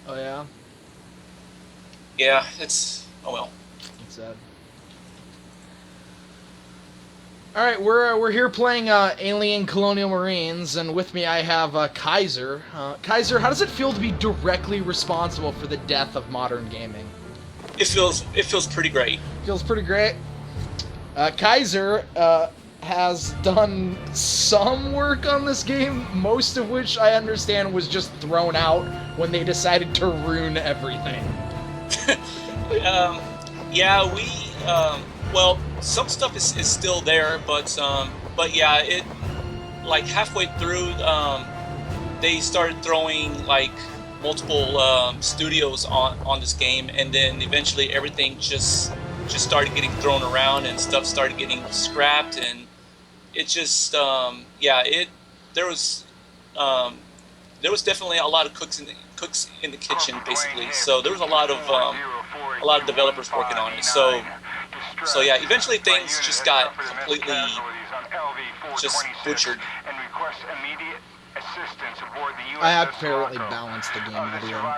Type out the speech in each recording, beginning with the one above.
Oh yeah. Yeah, it's oh well. That's sad. All right, we're here playing Alien Colonial Marines, and with me I have Kaiser. Kaiser, how does it feel to be directly responsible for the death of modern gaming? It feels pretty great. Feels pretty great. Kaiser has done some work on this game, most of which I understand was just thrown out when they decided to ruin everything. um, yeah, we well, some stuff is still there, but yeah, it like halfway through, they started throwing like multiple studios on this game, and then eventually everything just started getting thrown around, and stuff started getting scrapped, and it just yeah, it there was um, there was definitely a lot of cooks in the kitchen, basically. So there was a lot of developers working on it. So yeah, eventually things just got completely just butchered. I apparently balanced the game audio.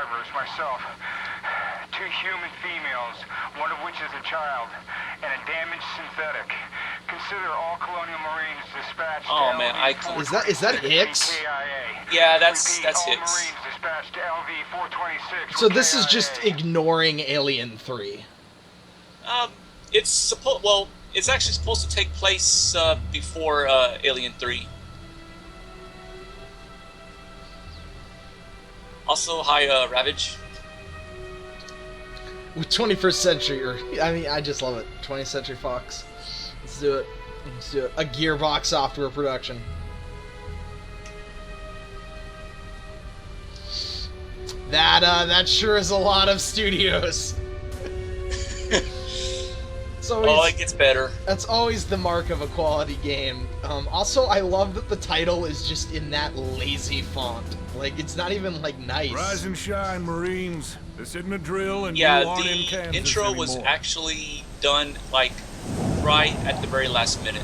Two human females, one of which is a child, and a damaged synthetic. Consider all Colonial Marines dispatched Oh to man, LV-426. Is that Hicks? Yeah, that's Repeat, all Hicks. Marines dispatched to LV-426. So this is just KIA. ignoring Alien 3. It's actually supposed to take place before Alien 3. Also, hi, Ravage. With 21st century, I just love it. 20th Century Fox. Let's do it. Let's do it. A Gearbox software production. That sure is a lot of studios. Oh, it gets better. That's always the mark of a quality game. Also, I love that the title is just in that lazy font. Like, it's not even, like, nice. Rise and shine, Marines. This isn't a drill, and Yeah, you aren't in the Kansas intro anymore. was actually done, like, right at the very last minute.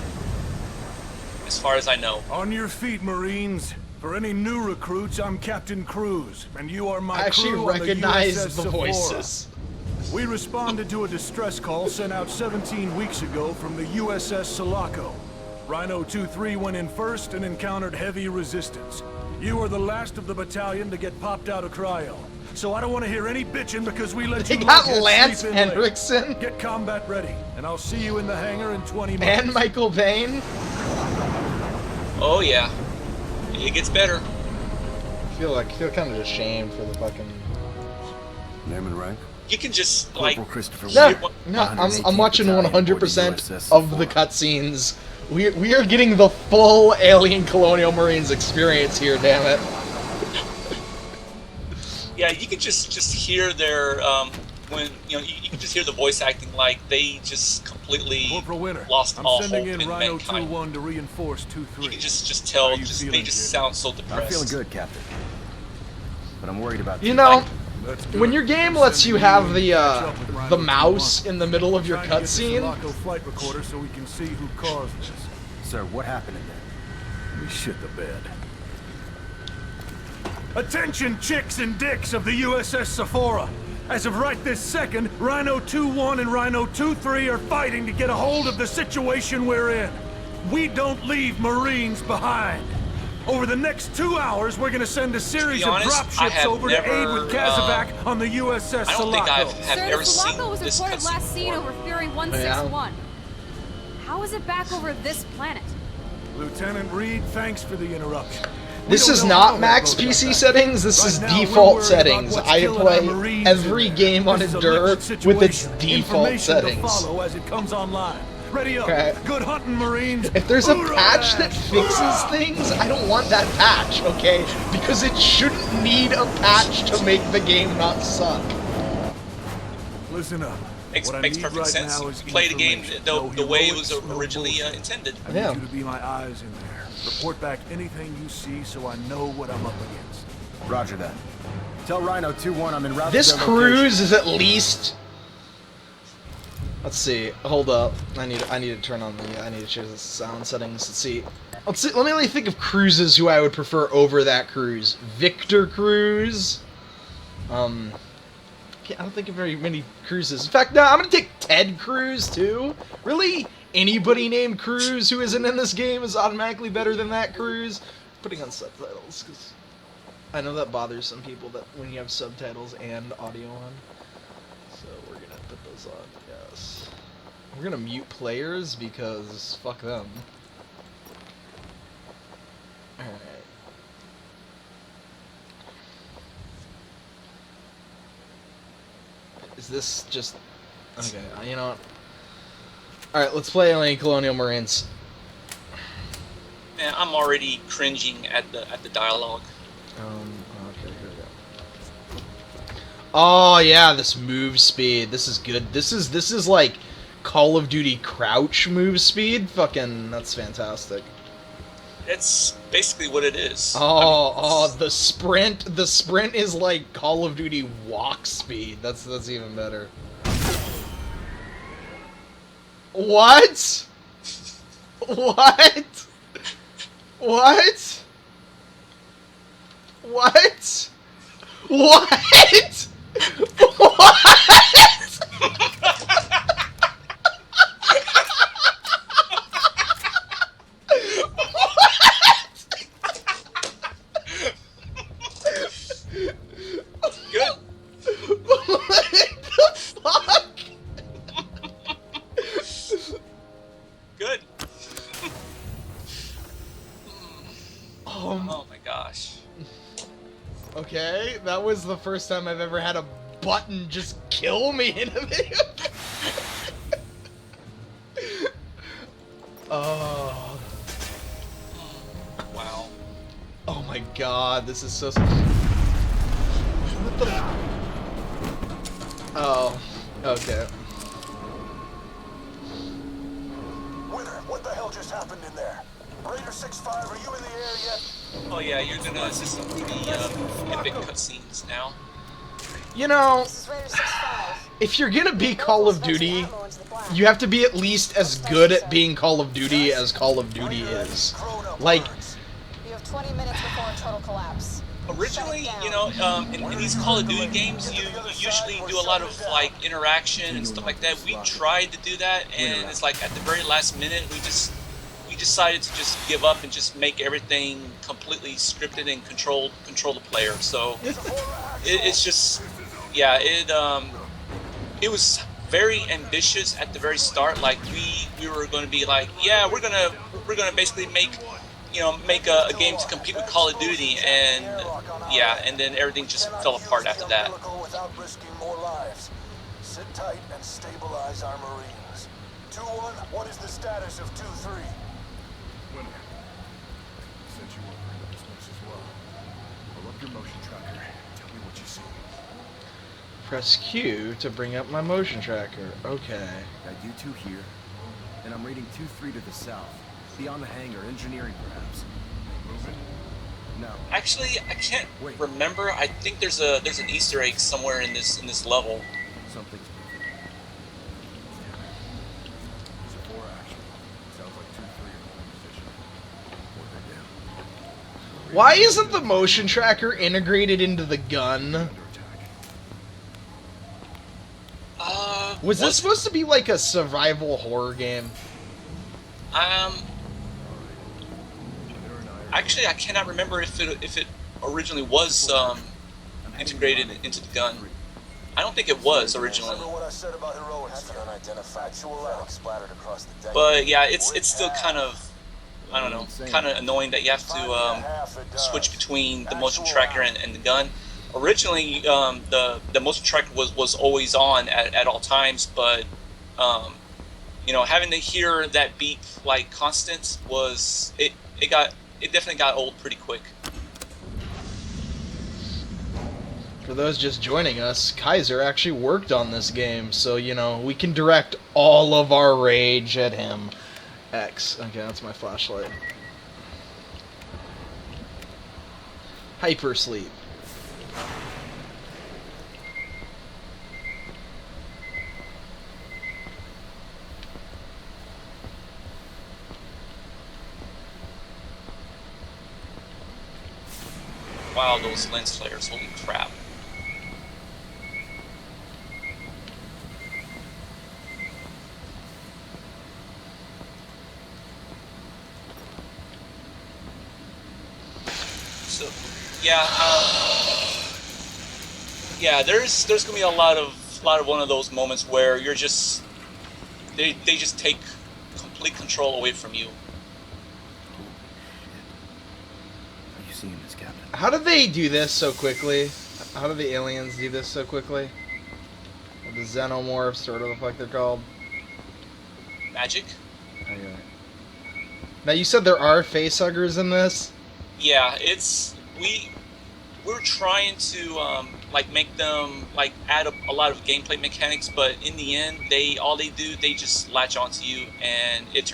As far as I know. On your feet, Marines. For any new recruits, I'm Captain Cruz, and you are my I actually crew on recognize USS the Sephora. voices. We responded to a distress call sent out 17 weeks ago from the USS Sulaco. Rhino 2-3 went in first and encountered heavy resistance. You are the last of the battalion to get popped out of cryo. So I don't want to hear any bitching because we let They you got lunkheads Lance sleep in late. Henriksen Get combat ready, and I'll see you in the hangar in 20 minutes. and Michael Bain. Oh yeah, it gets better. I feel kind of ashamed for the fucking. Name and rank? You can just like Corporal Christopher No, I'm watching 100% of the cutscenes. We are getting the full Alien Colonial Marines experience here, damn it. yeah, you can just hear their when you can just hear the voice acting, like they just completely Corporal Winter, lost I'm all sending hope in in Rhino mankind. 2-1 to reinforce 2-3. You can just tell, How you they feeling, just kid? sound so I'm depressed. feeling good, Captain. But I'm worried about You know, That's good. when your game I'm lets you sending have in the to catch up with Rhino the mouse 2-1. in the middle of your Trying to get the cutscene, Sulaco flight recorder so we can see who caused this. Sir, what happened in there? We shit the bed. Attention, chicks and dicks of the USS Sephora! As of right this second, Rhino 2-1 and Rhino 2-3 are fighting to get a hold of the situation we're in. We don't leave Marines behind. Over the next 2 hours, we're gonna send a series of honest, I dropships have over to aid never, with Kazovac on the USS I don't Sulaco. think have Sir, ever the seen Sulaco was this reported cutscene last seen before. over Fury 161. How is it back over this planet? Lieutenant Reed, thanks for the interruption. this is not max PC settings, this is default settings. I play every game on Endure with its default settings. As it comes online. Ready up. Okay. Good hunting, Marines. If there's a Hoorah! patch that fixes things, I don't want that patch, okay? Because it shouldn't need a patch to make the game not suck. Listen up. Makes What I makes need perfect right sense. now You is play the game information. the No way it was heroics, no originally bullshit. intended. I Yeah. need you to be my eyes in there. Report back anything you see so I know what I'm up against. Roger that. Tell Rhino 2-1 I'm in route This to their cruise is at least. Let's see. Hold up. I need to turn on the. I need to change the sound settings. Let's see. Let me really think of cruises who I would prefer over that cruise. Victor Cruise. I don't think of very many Cruzes. In fact, no, I'm gonna take Ted Cruz too. Really, anybody named Cruz who isn't in this game is automatically better than that Cruz. Putting on subtitles because I know that bothers some people that when you have subtitles and audio on. So we're gonna put those on. Yes. We're gonna mute players because fuck them. All right. Is this just... Okay, you know what? Alright, let's play Alien Colonial Marines. Man, I'm already cringing at the dialogue. Okay, here we go. Oh yeah, this move speed. This is good. This is like Call of Duty crouch move speed. Fucking, that's fantastic. That's basically what it is. The sprint is like Call of Duty walk speed. That's even better. What? What? What? What? What? Good. What the fuck? Good. Oh my gosh. Okay, that was the first time I've ever had a button just kill me in a video. Oh. Wow. Oh my god, this is so... What the... Oh, okay. Winter, what the hell just happened in there? Raider 6-5, are you in the air yet? Oh yeah, you're gonna see some pretty epic cutscenes now. You know, This is Raider 6-5. if you're gonna be Call of Duty, you have to be at least as good at being Call of Duty as Call of Duty is. Like, You have 20 minutes before a total collapse. Originally, you know, in these Call of Duty games, you usually do a lot of like interaction and stuff like that. We tried to do that, and it's like at the very last minute, we decided to just give up and just make everything completely scripted and control the player. So it's just, yeah, it was very ambitious at the very start. Like we were going to be like, yeah, we're gonna basically make a game to compete with Call of Duty, and yeah, and then everything just fell apart after that. Without risking more lives. Sit tight and stabilize our Marines. 2-1, what is the status of 2-3? Winter. Sent you over into this mess as well. Pull up your motion tracker. Tell me what you see. press Q to bring up my motion tracker. Okay. Got you two here, and I'm reading 2-3 to the south. Beyond the hangar, engineering perhaps. Moving. No. Actually, I can't remember. I think there's an Easter egg somewhere in this level. Something's moving. It's a 4 action. Sounds like 2-3 are in position. What they do? Why isn't the motion tracker integrated into the gun? Under attack. Was this supposed to be like a survival horror game? Actually, I cannot remember if it originally was integrated into the gun. I don't think it was originally. Remember what I said about heroics? Have an unidentified facts splattered across the deck. But yeah, it's still kind of, I don't know, kind of annoying that you have to switch between the motion tracker and the gun. Originally, the motion tracker was always on at all times, but you know, having to hear that beep like constant was it definitely got old pretty quick. For those just joining us, Kaiser actually worked on this game, so, you know, we can direct all of our rage at him. X. Okay, that's my flashlight. Hypersleep. Wow, those lens flares, holy crap. So, yeah, yeah. There's gonna be a lot of one of those moments where you're just they just take complete control away from you. Are you seeing this, Captain? How did they do this so quickly? How do the aliens do this so quickly? Or the xenomorphs, or whatever the fuck they're called. Magic. Okay. Now you said there are facehuggers in this? Yeah, we're trying to like make them like add a lot of gameplay mechanics, but in the end, they just latch onto you, and it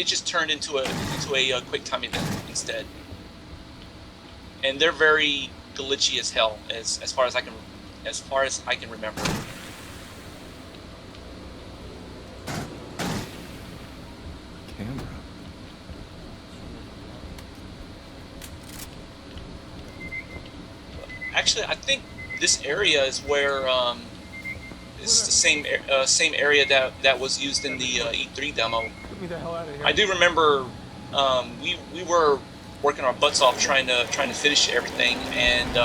just turned into a quick time event instead. And they're very glitchy as hell, as far as I can remember. Camera. Actually, I think this area is where it's the same area that was used in the E3 demo. Get me the hell out of here. I do remember we were working our butts off trying to finish everything, and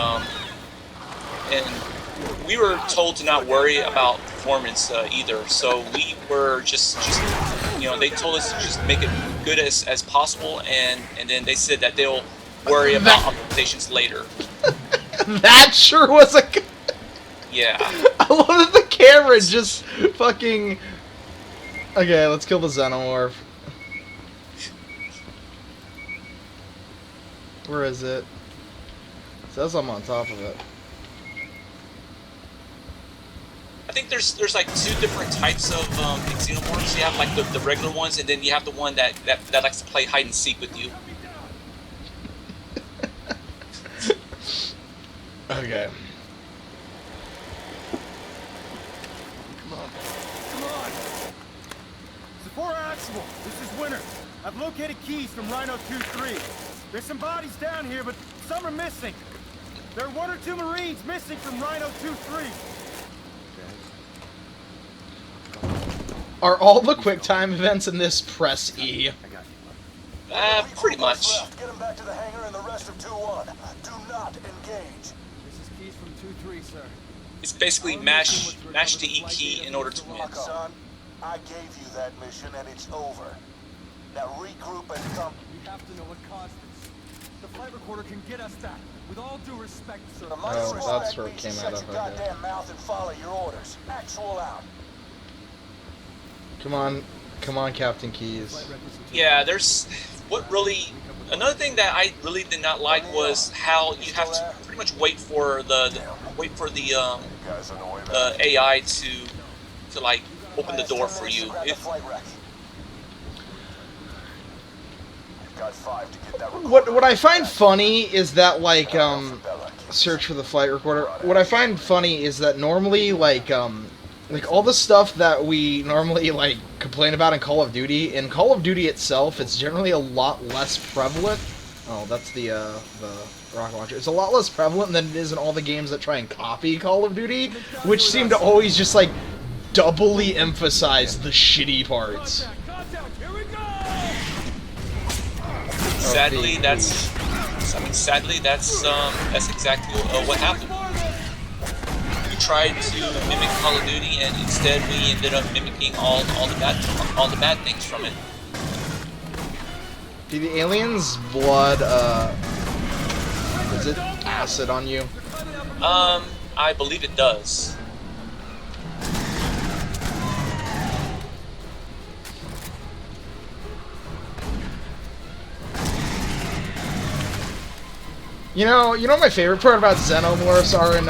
we were told to not worry about performance either. So we were just they told us to just make it good as possible, and then they said that they'll worry about optimizations later. That sure was a... Yeah. I love that the camera just fucking... Okay, let's kill the xenomorph. Where is it? It says I'm on top of it. I think there's like two different types of xenomorphs. You have like the regular ones, and then you have the one that likes to play hide and seek with you. Okay. Come on. Sephora Aximal, this is Winter. I've located keys from Rhino 2-3. There's some bodies down here, but some are missing. There are 1 or 2 Marines missing from Rhino 2-3. Are all the QuickTime events in this press E? Pretty much. Get them back to the hangar and the rest of 2-1. Do not engage. This is keys from 2-3, sir. It's basically mash the E key in order to win. Son, I gave you that mission and it's over. Now regroup and come. We have to know what caused this. The flight recorder can get us that. With all due respect, sir. Oh, that's where it came out of, Shut your okay. goddamn mouth and follow your orders. Actual out. Come on, Captain Keys. Yeah, there's another thing that I really did not like was how you have to pretty much wait for the AI to like open the door for you. What I find funny is that like search for the flight recorder. What I find funny is that normally like all the stuff that we normally like complain about in Call of Duty itself, it's generally a lot less prevalent. Oh, that's the rocket launcher. It's a lot less prevalent than it is in all the games that try and copy Call of Duty, which seem to always just like doubly emphasize the shitty parts. Sadly, that's exactly what happened. We tried to mimic Call of Duty, and instead we ended up mimicking all the bad things from it. Do the aliens' blood is it acid on you? I believe it does. You know what my favorite part about xenomorphs are in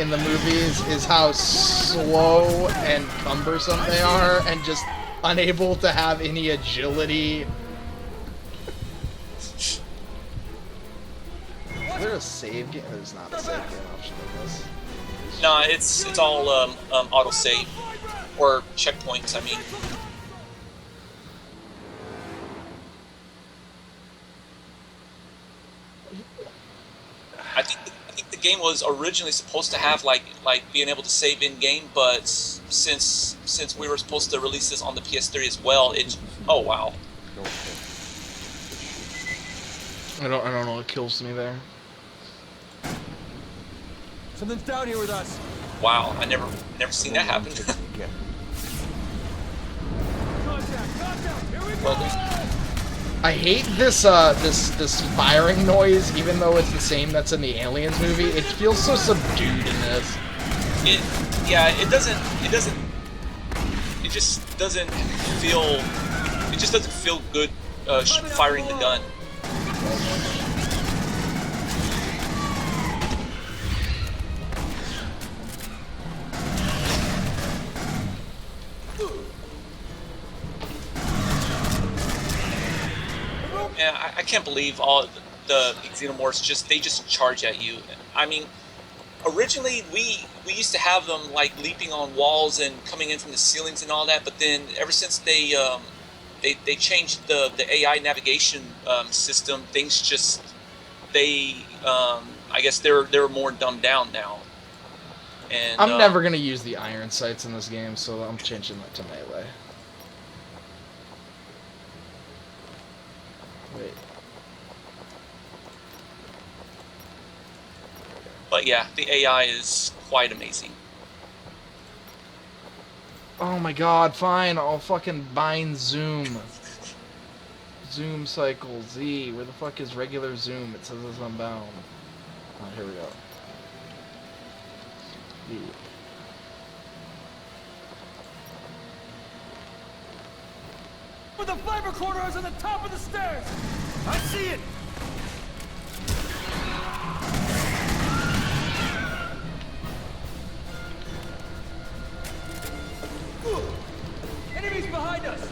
the movies is how slow and cumbersome they are, and just unable to have any agility. Is there a save game? There's not a save game option in this. Nah, it's all auto save or checkpoints. I mean. I think the game was originally supposed to have like being able to save in game, but since we were supposed to release this on the PS3 as well, oh wow. I don't know what kills me there. Something's down here with us. Wow, I never seen that happen. Well, I hate this this firing noise, even though it's the same that's in the Aliens movie. It feels so subdued in this. it just doesn't feel good firing the gun. And I can't believe all the xenomorphs they just charge at you. I mean, originally we used to have them like leaping on walls and coming in from the ceilings and all that, but then ever since they changed the AI navigation system, things just I guess they're more dumbed down now. And I'm never gonna use the iron sights in this game, so I'm changing that to melee. Wait. But yeah, the AI is quite amazing. Oh my god, fine, I'll fucking bind zoom. Zoom cycle Z. Where the fuck is regular zoom? It says it's unbound. Oh, here we go. Z. With the fiber corridor is on the top of the stairs! I see it! Enemies behind us!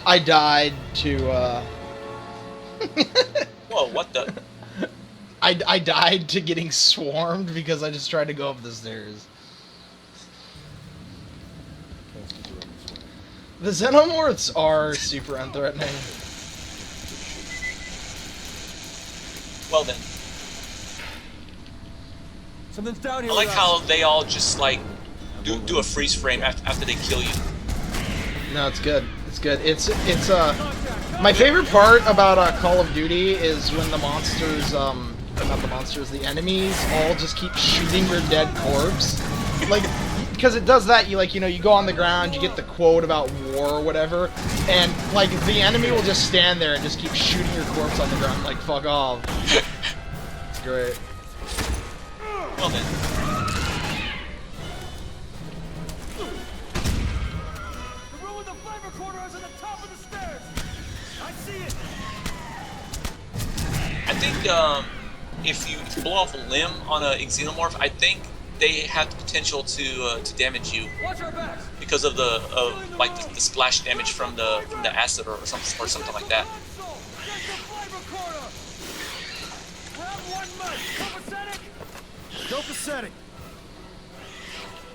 I died to, Whoa, what the? I died to getting swarmed because I just tried to go up the stairs. The xenomorphs are super unthreatening. Well then, Something's down here. I like with how us. they all just like do a freeze frame after they kill you. No, it's good. It's good. It's my favorite part about Call of Duty is when the monsters, not the monsters, the enemies all just keep shooting your dead corpse. Like, because it does that, you go on the ground, you get the quote about war or whatever, and like the enemy will just stand there and just keep shooting your corpse on the ground, like fuck off. It's great. Well then, The room with the fiber corridor is on the top of the stairs! I see it! I think if you blow off a limb on a xenomorph, I think they have the potential to damage you Watch our backs! because of the splash damage from the acid or something like that. There's the fiber corridor! Have 1 month! Copacetic! Copacetic.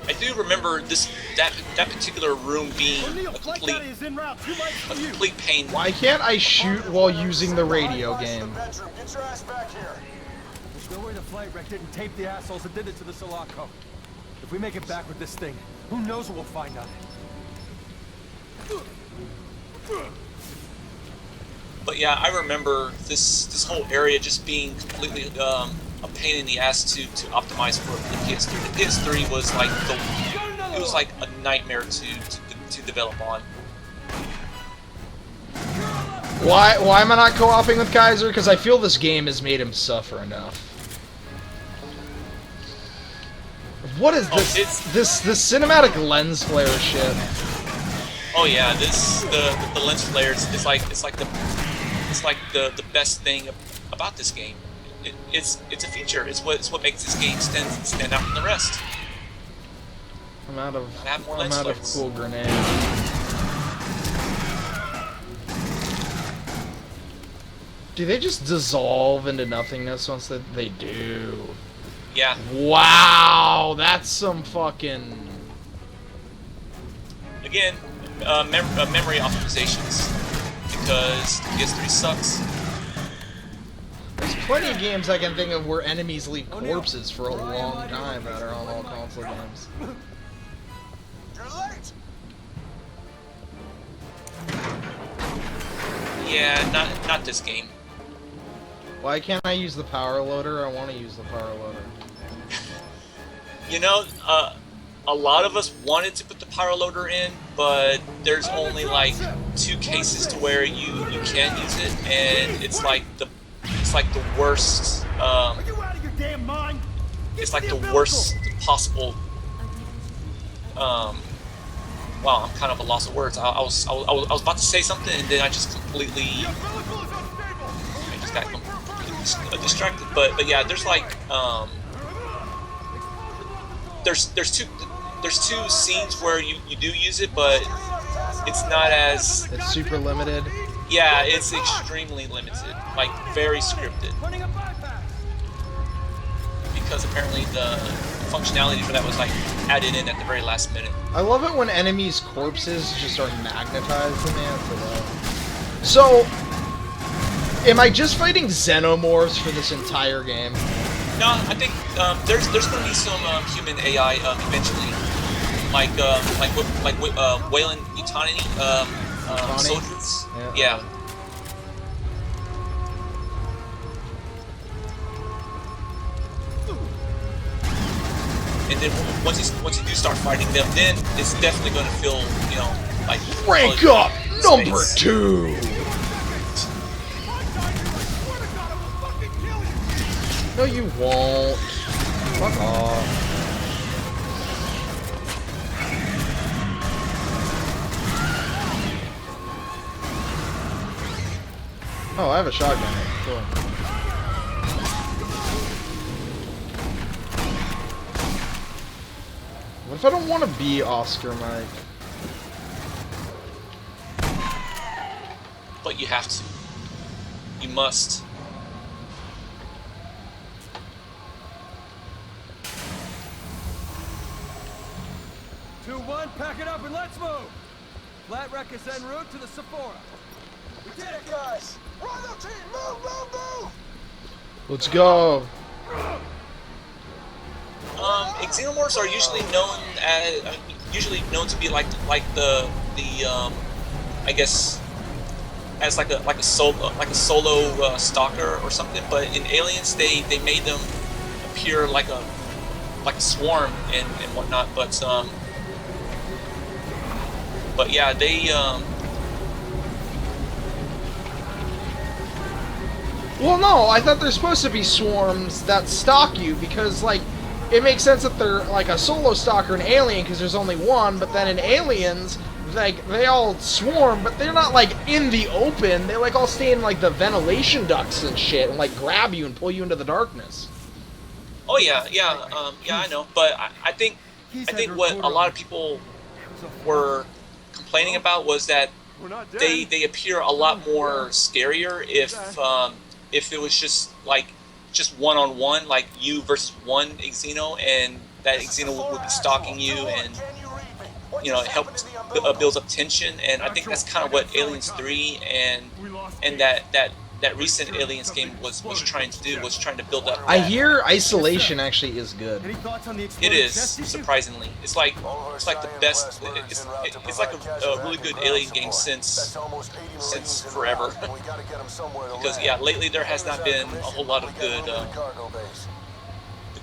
I do remember that particular room being Colonial, a flight complete data is en route. 2 miles from you. pain. Why can't I shoot while using the radio game? Bedroom. Get your ass back here. There's no way the flight wreck didn't tape the assholes that did it to the Sulaco. If we make it back with this thing, who knows what we'll find out. But yeah, I remember this whole area just being completely a pain in the ass to optimize for the PS3. The PS3 was like it was like a nightmare to develop on. Why am I not co-oping with Kaiser? Because I feel this game has made him suffer enough. What is this cinematic lens flare shit? Oh yeah, the lens flares is like the best thing about this game. It's a feature. It's what makes this game stand out from the rest. I'm out of lens flares. cool grenades. Do they just dissolve into nothingness once they do? Yeah. Wow, that's some fucking... Again, memory optimizations, because PS3 sucks. There's plenty of games I can think of where enemies leave corpses for a long time that are on all console games. You're late! Yeah, not this game. Why can't I use the power loader? I want to use the power loader. You know, a lot of us wanted to put the power loader in, but there's only like 2 cases to where you can use it, and it's like the worst. Are you out of your damn mind? It's like the worst possible. Wow, I'm kind of a loss of words. I was about to say something, and then I just completely. I just got completely distracted. But yeah, there's like there's two scenes where you do use it, but it's not as. It's super limited. Yeah, it's extremely limited, like very scripted. Because apparently the functionality for that was like added in at the very last minute. I love it when enemies' corpses just are magnetized in the afterlife. So, am I just fighting xenomorphs for this entire game? No, I think there's going to be some human AI eventually, like Wayland Yutani soldiers. Yeah. And then once you do start fighting them, then it's definitely going to feel, you know, like Rank up number 2. No, you won't. Fuck off. Oh, I have a shotgun. Cool. What if I don't want to be Oscar Mike? But you have to. You must. Pack it up and let's move! Flat wreck is en route to the Sephora. We did it, guys! Rhino team, move, move, move! Let's go. Xenomorphs are usually known to be like the I guess as like a solo stalker or something. But in Aliens, they made them appear like a swarm and whatnot. But yeah, they Well, no, I thought they're supposed to be swarms that stalk you because, like, it makes sense that they're like a solo stalker in Alien because there's only one, but then in Aliens, like, they all swarm, but they're not, like, in the open. They, like, all stay in, like, the ventilation ducts and shit and, like, grab you and pull you into the darkness. Oh, yeah, I know. But I think what a lot of people were complaining about was that they appear a lot more scarier if it was just one-on-one, like you versus one Xeno, and that Xeno would be stalking you, and you know, it helps builds up tension. And I think that's kind of what Aliens 3 and that recent Aliens game was trying to do, was trying to build up. I hear Isolation actually is good. It is, surprisingly. It's like the best. It's like a really good Alien game since forever. Because yeah, lately there has not been a whole lot of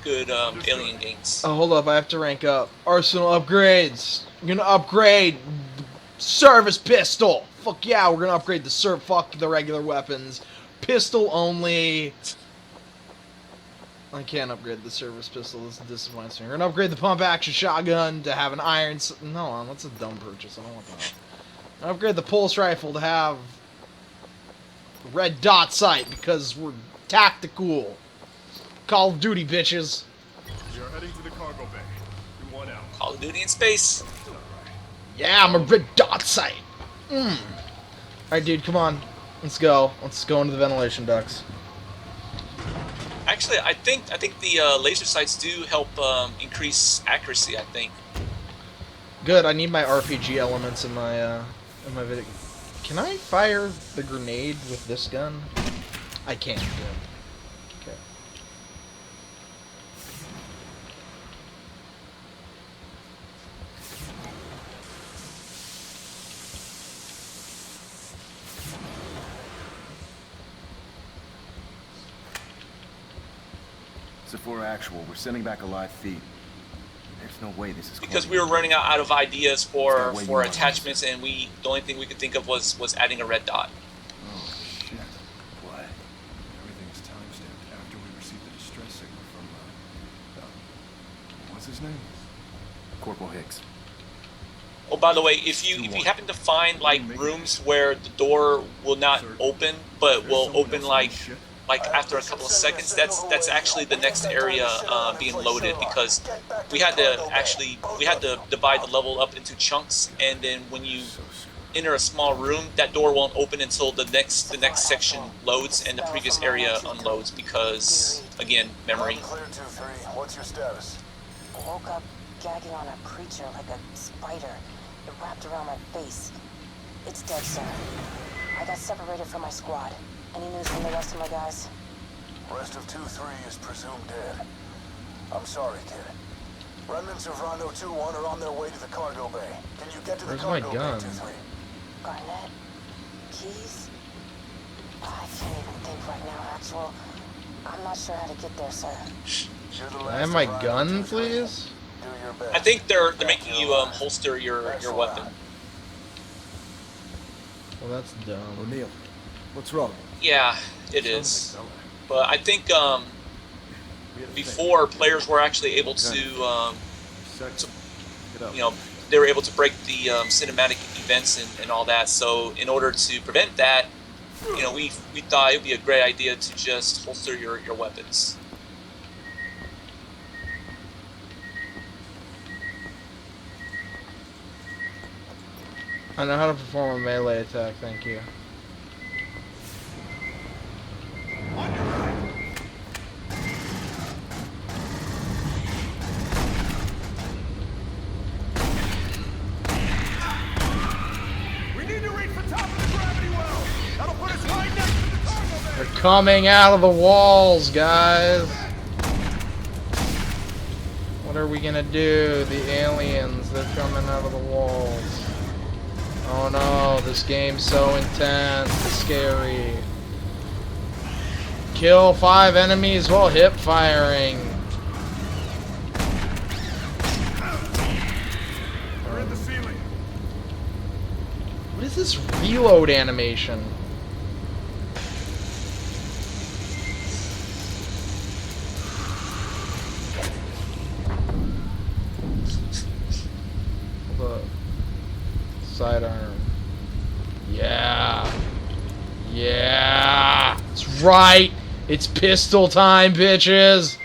good Alien games. Oh, hold up, I have to rank up. Arsenal upgrades. I'm gonna upgrade service pistol. Fuck yeah, we're gonna upgrade the fuck the regular weapons. Pistol only. I can't upgrade the service pistol. This disappoints me. We're gonna upgrade the pump action shotgun to have an iron. No, that's a dumb purchase. I don't want that. Upgrade the pulse rifle to have red dot sight because we're tactical. Call of Duty, bitches. We are heading to the cargo bay. We want out. Call of Duty in space. Yeah, I'm a red dot sight. Alright, dude, come on. Let's go. Let's go into the ventilation ducts. Actually, I think the laser sights do help increase accuracy. I think. Good. I need my RPG elements in my video. Can I fire the grenade with this gun? I can. Yeah. Okay. Sephora actual. We're sending back a live feed. There's no way this is Because we were running out of ideas for attachments, and the only thing we could think of was adding a red dot. Oh shit! What? Everything's timestamped after we received the distress signal from, what's his name? Corporal Hicks. Oh, by the way, if you happen to find like rooms where the door will not open, but will open like after a couple of seconds, that's actually the next area being loaded, because we had to divide the level up into chunks, and then when you enter a small room, that door won't open until the next section loads and the previous area unloads, because again, memory. Clear 2-3. What's your status? I woke up gagging on a creature like a spider. It wrapped around my face. It's dead, sir. I got separated from my squad. Any news from the rest of my guys? Rest of 2-3 is presumed dead. I'm sorry, kid. Remnants of Rhino 2-1 are on their way to the cargo bay. Can you get to the cargo bay, 2-3? Garnett? Keys? I can't even think right now, Actual. I'm not sure how to get there, sir. Can I have my gun, please? Do your best. I think they're making you holster your weapon. Well, that's dumb. O'Neill, what's wrong? Yeah, it is. But I think before, players were actually able to they were able to break the cinematic events and all that. So in order to prevent that, we thought it would be a great idea to just holster your weapons. I know how to perform a melee attack, thank you. We need to reach the top of the gravity well. That'll put us right next to the cargo bay. They're coming out of the walls, guys. What are we gonna do? The aliens, they're coming out of the walls. Oh no, this game's so intense, it's scary. Kill 5 enemies while hip firing. We're in the ceiling. What is this reload animation? Hold up. Sidearm. Yeah. Yeah. That's right. It's pistol time, bitches.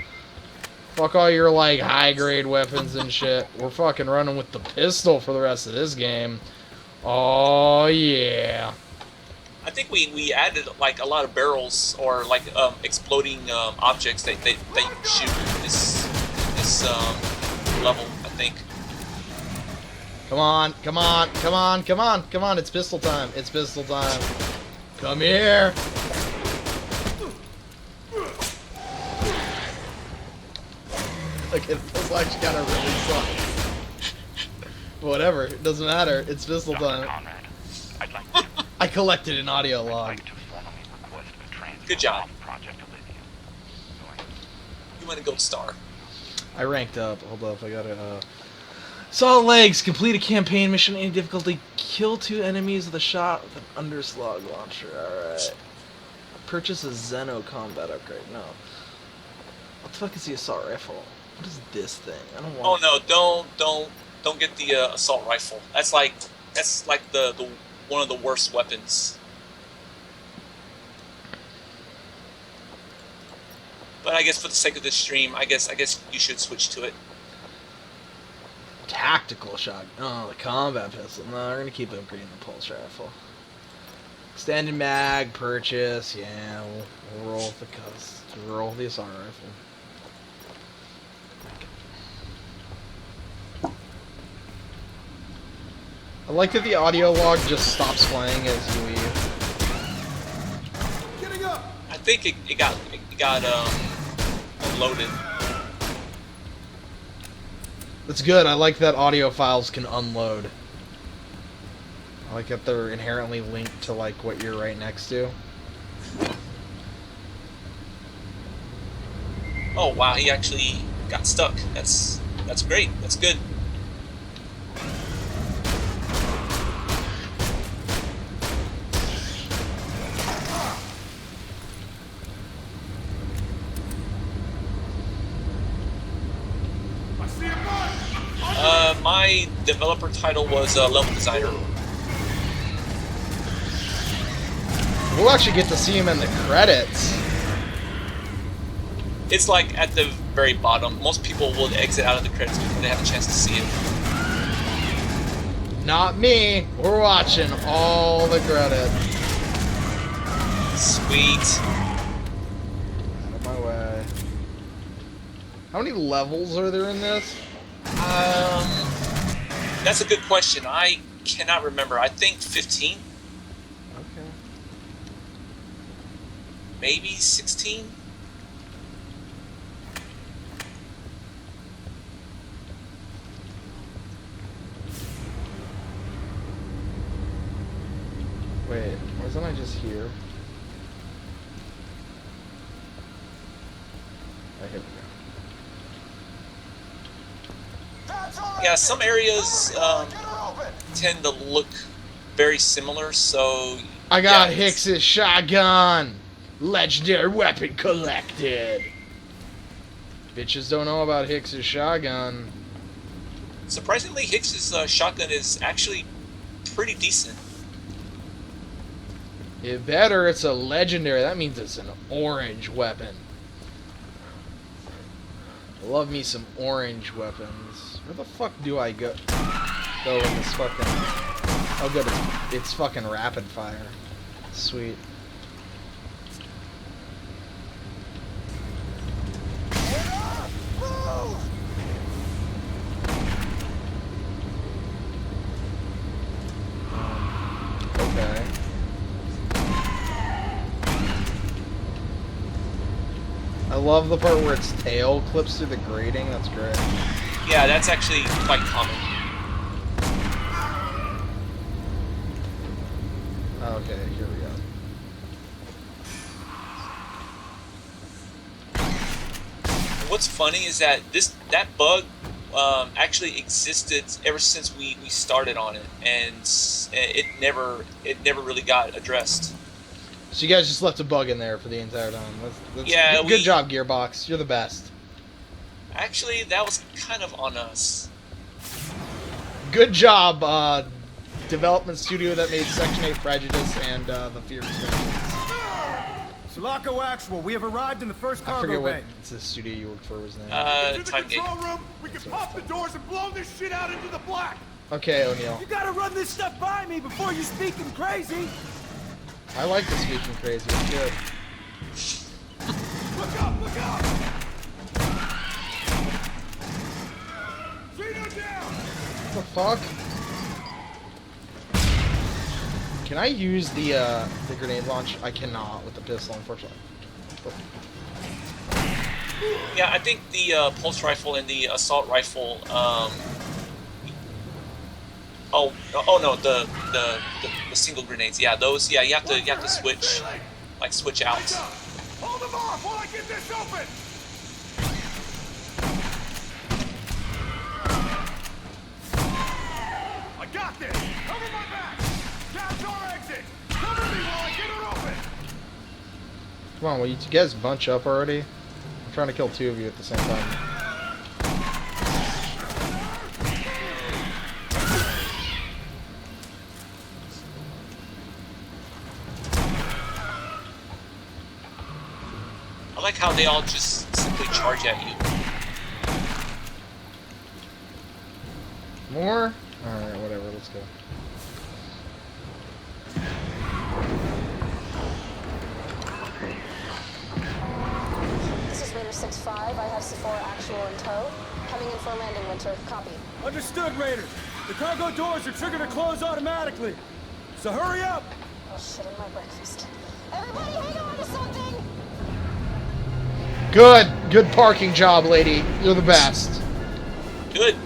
Fuck all your like high grade weapons and shit. We're fucking running with the pistol for the rest of this game. Oh yeah. I think we added like a lot of barrels or like exploding objects that you can shoot in this level, I think. Come on, come on, come on, come on, come on, it's pistol time. It's pistol time. Come here. Look, this actually kind of really sucks. Whatever, it doesn't matter. It's pistol time. I collected an audio log. Good job. You want a gold star. I ranked up. Hold up, I gotta, Solid legs. Complete a campaign mission. Any difficulty. Kill 2 enemies with a shot with an underslug launcher. Alright. Purchase a Xeno combat upgrade. No. What the fuck is the assault rifle? What is this thing? I don't want. Oh no! Don't get the assault rifle. That's like the one of the worst weapons. But I guess for the sake of this stream, I guess you should switch to it. Tactical shot. Oh, the combat pistol. No, we're gonna keep upgrading the pulse rifle. Extended mag purchase. Yeah, we'll roll with the cuss. Roll the assault rifle. I like that the audio log just stops playing as you leave. Getting up! I think it got unloaded. That's good. I like that audio files can unload. I like that they're inherently linked to like what you're right next to. Oh wow, he actually got stuck. That's great. That's good. I see a mark! My developer title was level designer. We'll actually get to see him in the credits. It's like at the very bottom. Most people will exit out of the credits before they have a chance to see it. Not me. We're watching all the credits. Sweet. Out of my way. How many levels are there in this? That's a good question. I cannot remember. I think 15, Okay. maybe 16. Wait, wasn't I just here? Oh, here we go. Yeah, some areas tend to look very similar, so... I got yeah, Hicks's shotgun! Legendary weapon collected! Bitches don't know about Hicks's shotgun. Surprisingly, Hicks's shotgun is actually pretty decent. It better, it's a legendary. That means it's an orange weapon. I love me some orange weapons. Where the fuck do I go? Go in this fucking... Oh good, it's fucking rapid fire. Sweet. Okay. I love the part where its tail clips through the grating. That's great. Yeah, that's actually quite common. Okay, here we go. What's funny is that that bug actually existed ever since we started on it, and it never really got addressed. So you guys just left a bug in there for the entire time. That's Yeah, good job, Gearbox. You're the best. Actually, that was kind of on us. Good job, development studio that made Section 8 Prejudice and the Fear Expansions. Sulaco Actual, we have arrived in the first I cargo forget bay. what the studio you worked for was named. Into the Time game. control room, we can pop the doors and blow this shit out into the black! Okay, O'Neil. You gotta run this stuff by me before you speaking crazy! I like the speaking crazy. It's good. Look up, look up! Zeno down! What the fuck? Can I use the grenade launch? I cannot with the pistol, unfortunately. Yeah, I think the pulse rifle and the assault rifle. Oh no, the single grenades. Yeah, those. Yeah, you have to switch, like switch out. Hold them off while I get this open! I got this! Cover my back! Down door exit! Cover me while I get it open! Come on, will you guys bunch up already? I'm trying to kill two of you at the same time. I like how they all just simply charge at you. More? Alright, whatever, let's go. This is Raider 6-5. I have Sephora Actual in tow. Coming in for a landing, Winter. Copy. Understood, Raider. The cargo doors are triggered to close automatically. So hurry up! Oh shit, in my breakfast. Everybody hang on to something! Good parking job, lady. You're the best. Good. Be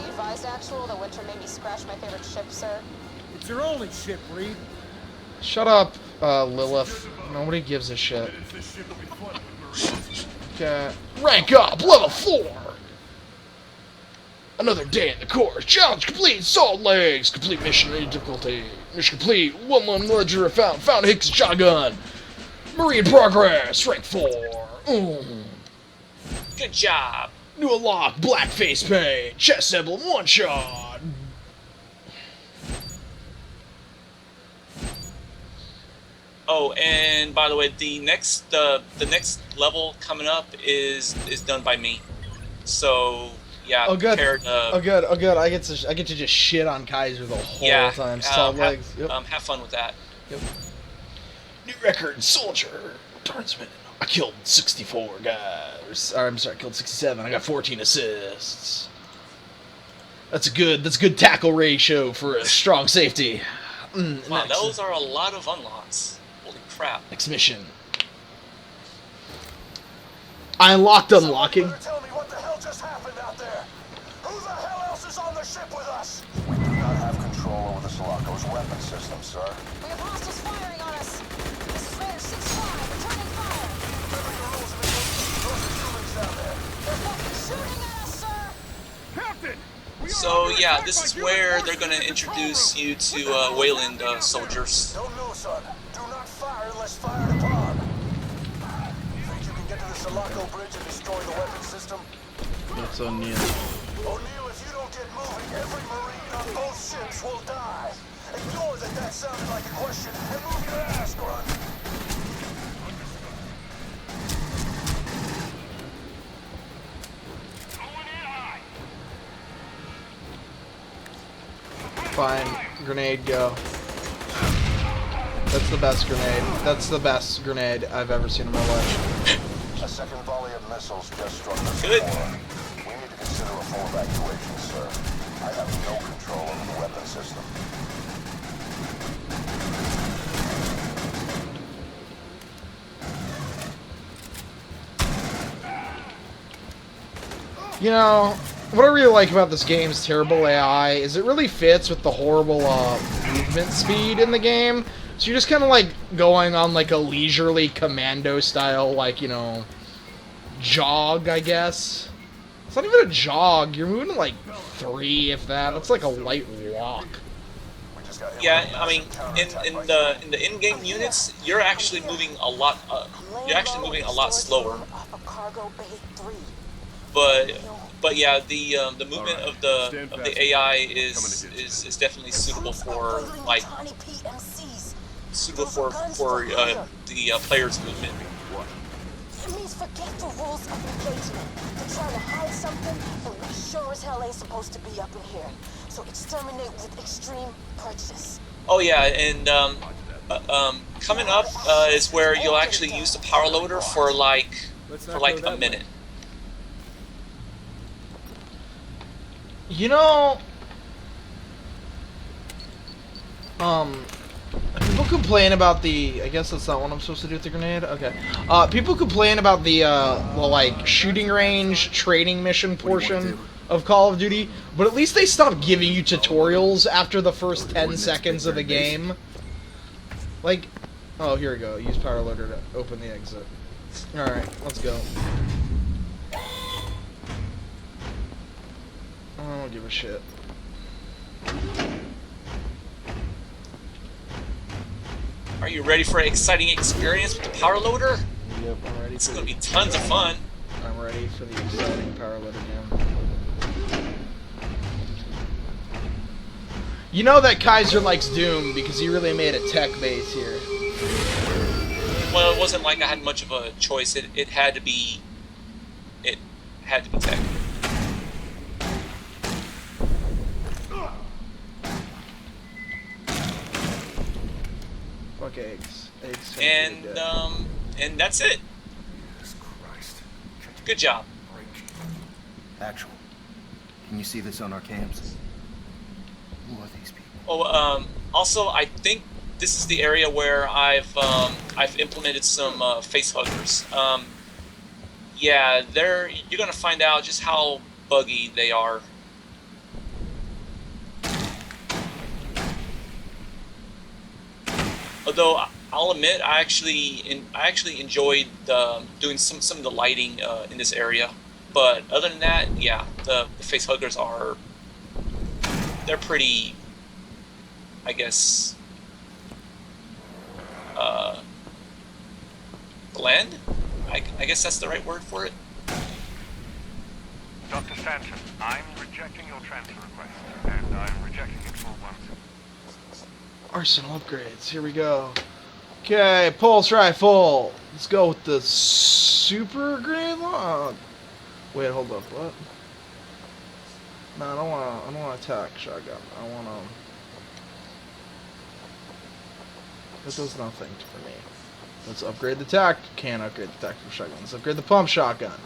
advised, Actual, the winter made me scratch my favorite ship, sir. It's your only ship, Reed. Shut up, Lilith. Nobody gives a shit. Okay. Rank up, level 4. Another day in the course. Challenge complete. Salt legs. Complete mission difficulty. Mission complete. 1-1 ledger found. Found Hicks shotgun. Marine progress. Rank 4. Good job. New unlock. Black face paint. Chest emblem. One shot. Oh, and by the way, the next level coming up is done by me. So yeah. Oh good. Compared, Oh good. I get to just shit on Kaiser the whole time. Salt legs. Yep. Have fun with that. Yep. New record, soldier, Tarnsman. I killed 64 guys. Or, I'm sorry, I killed 67. I got 14 assists. That's a good tackle ratio for a strong safety. Wow, those are a lot of unlocks. Holy crap. Next mission. I unlocked unlocking. Tell me what the hell just happened out there. Who the hell else is on the ship with us? We do not have control over the Sulaco's weapon system, sir. We have hostiles firing on us. This is Raider 6-5, returning fire. Remember the rules of engagement. Those are humans down there. They're fucking shooting at us, sir! Captain! So yeah, this is where they're gonna introduce you to Wayland soldiers. Don't know, son. Do not fire unless fired upon. Think you can get to the Sulaco bridge and destroy the weapon system? That's O'Neill. O'Neill, if you don't get moving, every Marine on both ships will die. Ignore that sounded like a question and move your ass, Grunt. Fine. Grenade, go. That's the best grenade. That's the best grenade I've ever seen in my life. A second volley of missiles just struck us. Good. We need to consider a full evacuation, sir. I have no control over the weapon system. You know, what I really like about this game's terrible AI is it really fits with the horrible movement speed in the game. So you're just kind of like going on like a leisurely commando style, like, you know, jog, I guess. It's not even a jog. You're moving at like 3, if that. That's like a light walk. Yeah, I mean, in the in-game units, you're actually moving a lot. You're actually moving a lot slower. But yeah, the movement of the AI is definitely suitable for like the player's movement. It means forget the rules of engagement. They're trying to hide something, and we sure as hell ain't supposed to be up in here. So exterminate with extreme prejudice. Oh yeah, and coming up is where you'll actually use the power loader for like a minute. You know, people complain about the, I guess that's not what I'm supposed to do with the grenade? Okay. People complain about the like, shooting range training mission portion of Call of Duty, but at least they stopped giving you tutorials after the first 10 seconds of the game. Like, oh, here we go. Use power loader to open the exit. Alright, let's go. I don't give a shit. Are you ready for an exciting experience with the power loader? Yep, I'm ready. It's gonna be tons of fun. I'm ready for the exciting power loader game. You know that Kaiser likes Doom because he really made a tech base here. Well, it wasn't like I had much of a choice. It had to be tech. Fuck eggs. And that's it. Good job. Actual. Can you see this on our cams? Who are these people? Oh, also, I think this is the area where I've implemented some face huggers. Yeah, you're gonna find out just how buggy they are. Although I'll admit, I actually enjoyed doing some of the lighting in this area. But other than that, yeah, the face huggers they're pretty, I guess, bland. I guess that's the right word for it. Dr. Stanton, I'm rejecting your transfer request, and I'm rejecting it for one. Arsenal upgrades. Here we go. Okay, pulse rifle. Let's go with the super grade long. Wait, hold up. What? No, I don't want to attack shotgun. I want to. That does nothing for me. Let's upgrade the tac. Can't upgrade the tactical shotgun. Let's upgrade the pump shotgun.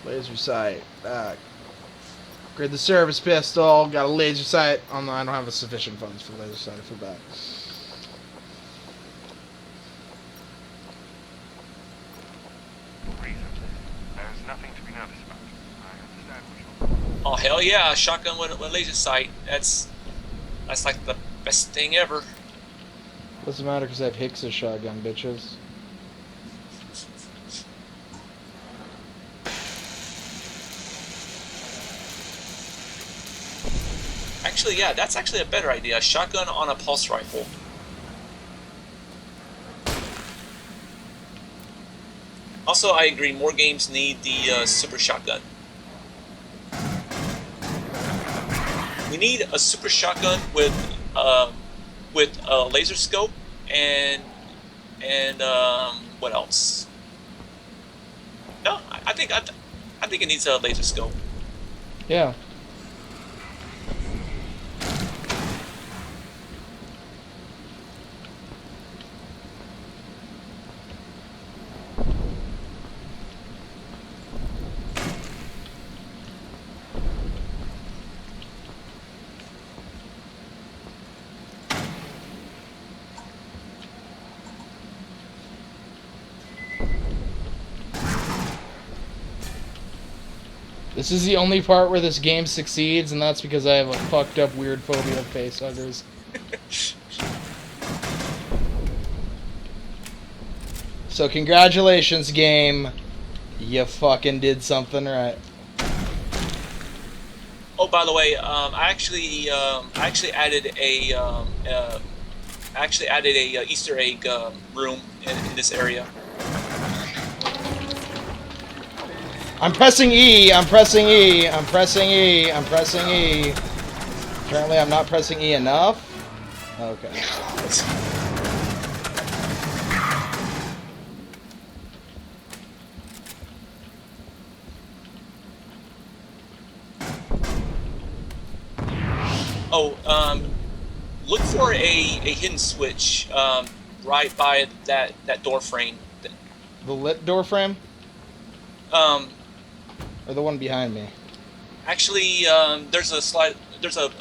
Laser sight. Back. Upgrade the service pistol. Got a laser sight. Oh no, I don't have sufficient funds for laser sight for that. Reason. There's nothing to be nervous about. I understand what you're... Oh hell yeah, shotgun with laser sight. That's like the best thing ever. Doesn't matter because I have Hicks' shotgun, bitches. Actually, yeah, that's actually a better idea. A shotgun on a pulse rifle. Also, I agree, more games need the super shotgun. We need a super shotgun with a laser scope and what else? No, I think it needs a laser scope. Yeah. This is the only part where this game succeeds, and that's because I have a fucked up weird phobia of facehuggers. So congratulations, game. You fucking did something right. Oh, by the way, I actually added a Easter egg room in this area. I'm pressing E, I'm pressing E, I'm pressing E, I'm pressing E. Apparently I'm not pressing E enough. Okay. Oh, look for a hidden switch right by that door frame. The lit door frame? Or the one behind me? Actually, there's a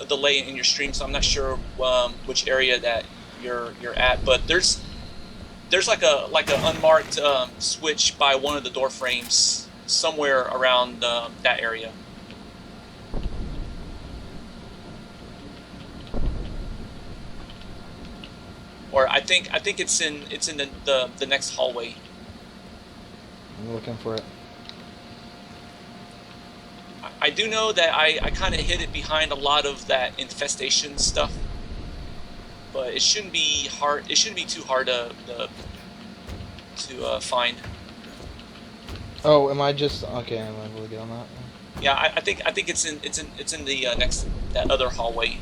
delay in your stream, so I'm not sure which area that you're at. But there's like a unmarked switch by one of the door frames somewhere around that area. Or I think it's in the next hallway. I'm looking for it. I do know that I kind of hid it behind a lot of that infestation stuff, but it shouldn't be hard. It shouldn't be too hard to find. Oh, am I just okay? Am I able to get on that? Yeah, I think it's in the next that other hallway.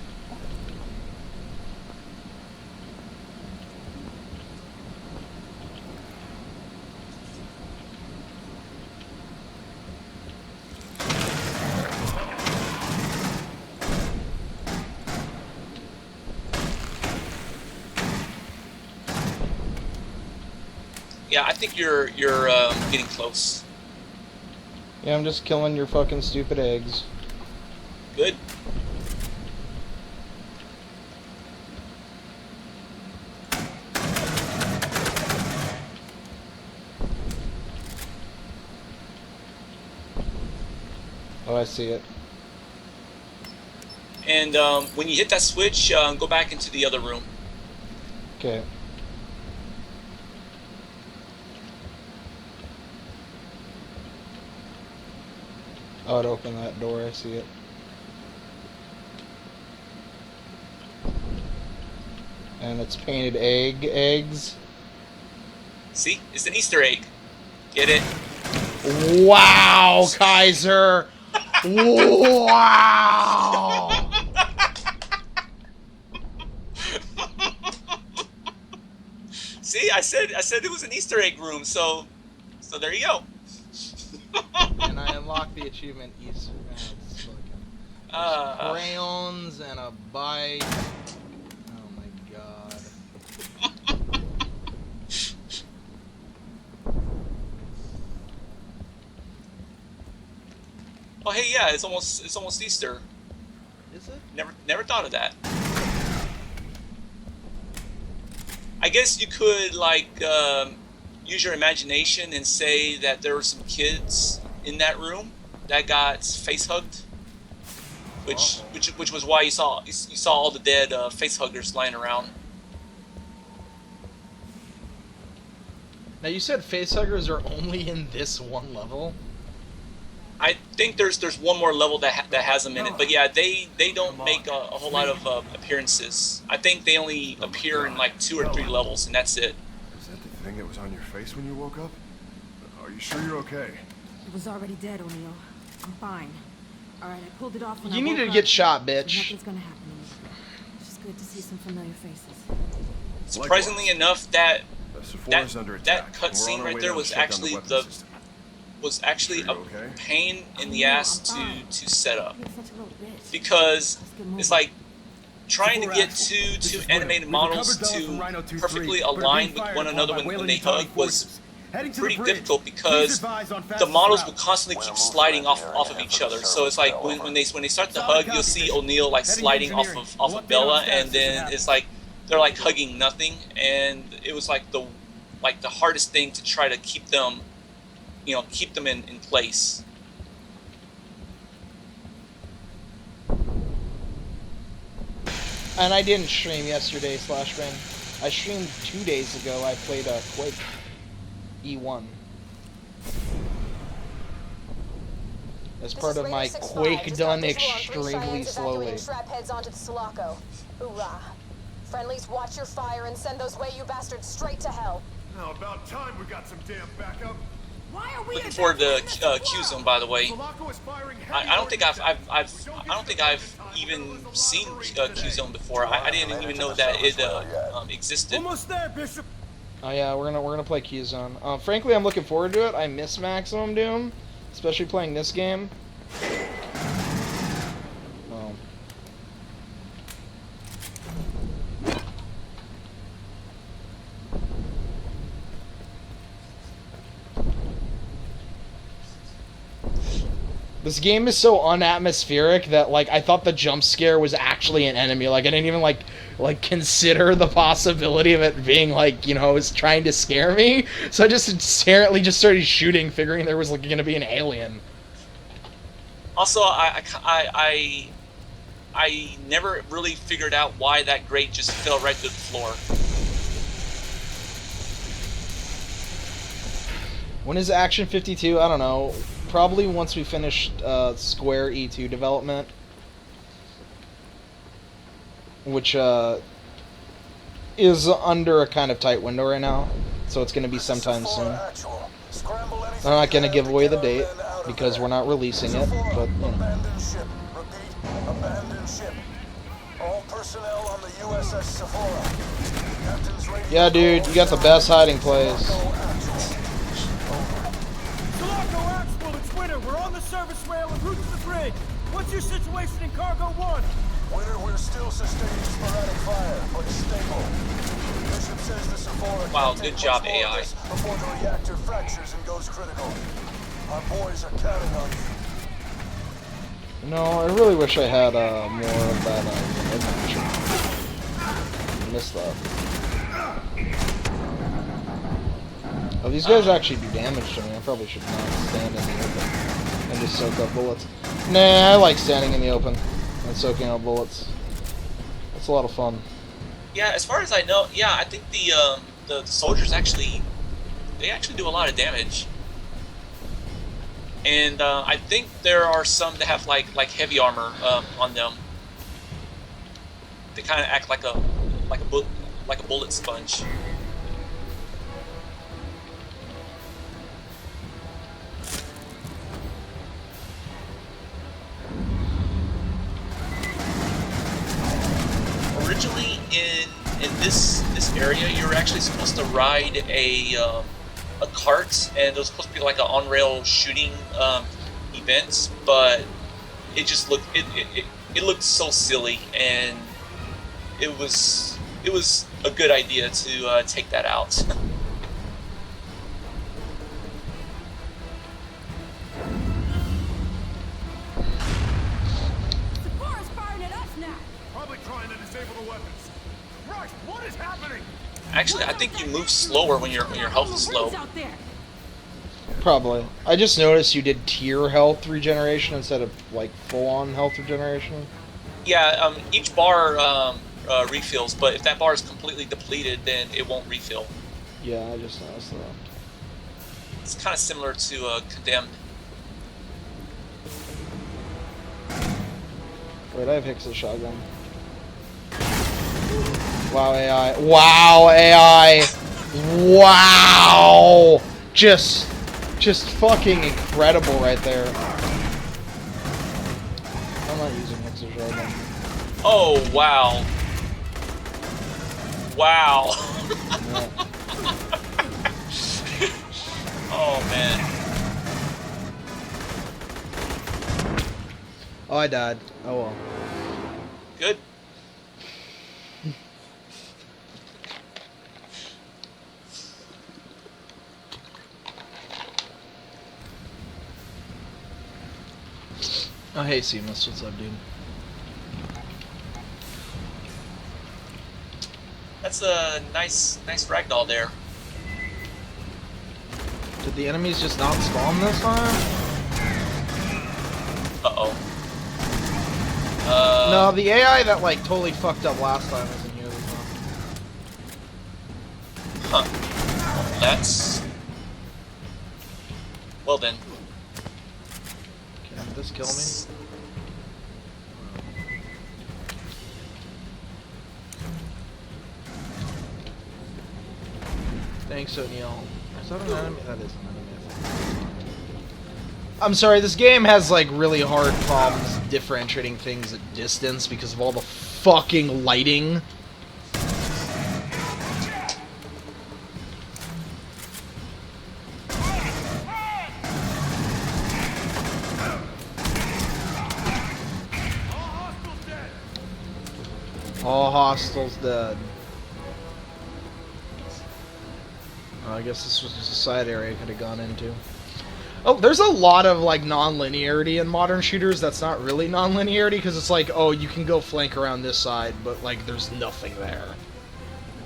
Yeah, I think you're getting close. Yeah, I'm just killing your fucking stupid eggs. Good. Oh, I see it. And when you hit that switch, go back into the other room. Okay. Oh, it opened that door, I see it. And it's painted eggs. See? It's an Easter egg. Get it? Wow, Kaiser! Wow! See, I said it was an Easter egg room, so there you go. And I unlocked the achievement Easter. Crayons and a bike. Oh my god. Oh hey, yeah, it's almost Easter. Is it? Never thought of that. I guess you could like use your imagination and say that there were some kids in that room that got face hugged, which was why you saw all the dead face huggers lying around. Now you said facehuggers are only in this one level? I think there's one more level that has them in it, but yeah, they don't make a whole lot of appearances. I think they only appear in like 2 or 3 levels, and that's it. Is that the thing that was on your face when you woke up? Are you sure you're okay? It was already dead, O'Neil. I'm fine. Alright, I pulled it off when You I needed woke to get up, shot, so bitch. nothing's gonna happen to me. It's just good to see some familiar faces. Surprisingly enough, that under attack. that cutscene right there was actually a pain in the ass to set up, because it's like trying to get two animated models to perfectly align with one another when they hug was pretty difficult, because the models would constantly keep sliding off of each other. So it's like when they start to hug, you'll see O'Neil like sliding off of Bella, and then it's like they're like hugging nothing, and it was like the hardest thing to try to keep them, keep them in place. And I didn't stream yesterday, /Ben. I streamed 2 days ago. I played Quake E1 as part of my Quake done extremely slowly. Heads onto the Sulaco. Hoorah. Friendlies, watch your fire and send those way you bastards straight to hell. Now about time we got some damn backup. Why are we Looking forward to Q-Zone, by the way. I don't think I've even seen Q-Zone before. I didn't even know that it existed. Almost there, Bishop. Oh yeah, we're gonna play Q-Zone. Frankly, I'm looking forward to it. I miss Maximum Doom, especially playing this game. This game is so unatmospheric that, like, I thought the jump scare was actually an enemy. Like, I didn't even, like consider the possibility of it being, like, it was trying to scare me. So I just inherently just started shooting, figuring there was, like, gonna be an alien. Also, I never really figured out why that grate just fell right to the floor. When is Action 52? I don't know. Probably once we finish Square E2 development, which is under a kind of tight window right now, so it's going to be sometime soon. I'm not going to give away the date because we're not releasing it, but Abandoned ship. Repeat, abandoned ship. All personnel on the USS Sephora. Captain's radio. Yeah, dude, you got the best hiding place. We're on the service rail en route to the bridge. What's your situation in Cargo 1? We're still sustaining sporadic fire, but stable. Bishop says the before it Wow, can good take job, much more of AI. this before the reactor fractures and goes critical. Our boys are counting on you. No, I really wish I had more of that adventure. I missed that. Oh, these guys actually do damage to me. I probably should not stand in the open and just soak up bullets. Nah, I like standing in the open and soaking up bullets. It's a lot of fun. Yeah, as far as I know, yeah, I think the soldiers actually do a lot of damage. And I think there are some that have like heavy armor on them. They kind of act like a bullet sponge. Originally in this area, you were actually supposed to ride a cart, and it was supposed to be like an on-rail shooting event, but it just looked it looked so silly, and it was a good idea to take that out. Probably trying to disable the weapons. Christ, what is happening? Actually, I think you move slower when your health is low. Probably. I just noticed you did tier health regeneration instead of like full-on health regeneration. Yeah, each bar refills, but if that bar is completely depleted, then it won't refill. Yeah, I just noticed that. It's kind of similar to Condemned. Wait, I have Hicks's shotgun. Wow, AI. Wow, AI! Wow! Just fucking incredible right there. I'm not using Hicks's shotgun. Oh, wow. Wow. Yeah. Oh, man. Oh, I died. Oh well. Good. Oh, hey, Seamus. What's up, dude? That's a nice ragdoll there. Did the enemies just not spawn this time? Uh-oh. No, the AI that like totally fucked up last time isn't here this time. Huh. That's... Well then. Can this kill me? Thanks, O'Neill. Is that an enemy? That is an enemy. I'm sorry, this game has like really hard problems differentiating things at distance because of all the fucking lighting. All hostiles dead. I guess this was just a side area I could have gone into. Oh, there's a lot of like non-linearity in modern shooters that's not really non-linearity because it's like, oh, you can go flank around this side, but like there's nothing there.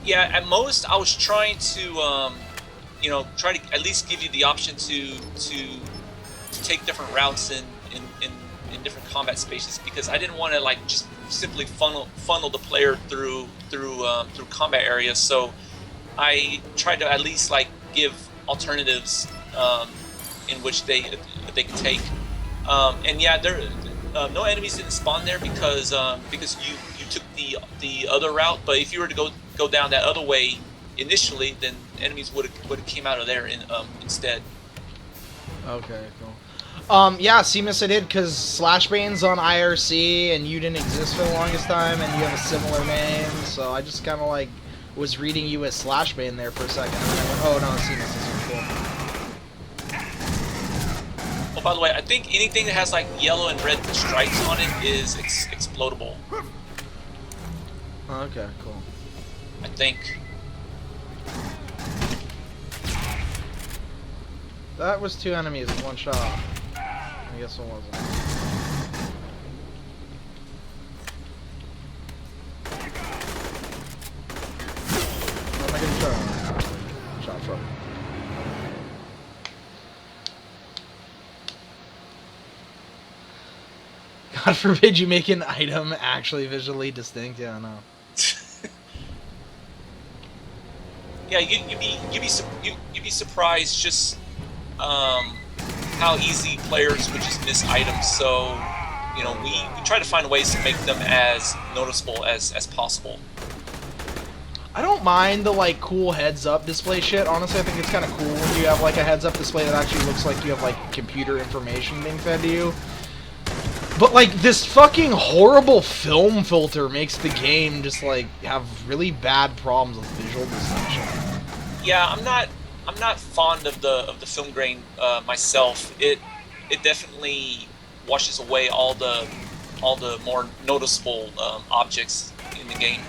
Yeah, at most I was trying to, you know, try to at least give you the option to take different routes in different combat spaces because I didn't want to like just simply funnel the player through combat areas. So I tried to at least like give alternatives in which they could take. And yeah, there no enemies didn't spawn there because you took the other route. But if you were to go down that other way initially, then enemies would have came out of there instead. Okay, cool. Yeah, Seamus, I did, because Slashbane's on IRC, and you didn't exist for the longest time, and you have a similar name, so I just kind of, like, was reading you as Slashbane there for a second, and then I went, oh, no, Seamus is cool. Oh, by the way, I think anything that has, like, yellow and red stripes on it is explodable. Okay, cool. I think. that was 2 enemies in one shot. I guess it wasn't. What am I gonna try? Shot from. God forbid you make an item actually visually distinct. Yeah, I know. Yeah, you'd be surprised just how easy players would just miss items. So, you know, we try to find ways to make them as noticeable as possible. I don't mind the like cool heads-up display shit. Honestly, I think it's kind of cool when you have like a heads-up display that actually looks like you have like computer information being fed to you. But like this fucking horrible film filter makes the game just like have really bad problems with visual distinction. Yeah, I'm not fond of the film grain myself. It definitely washes away all the more noticeable objects in the game.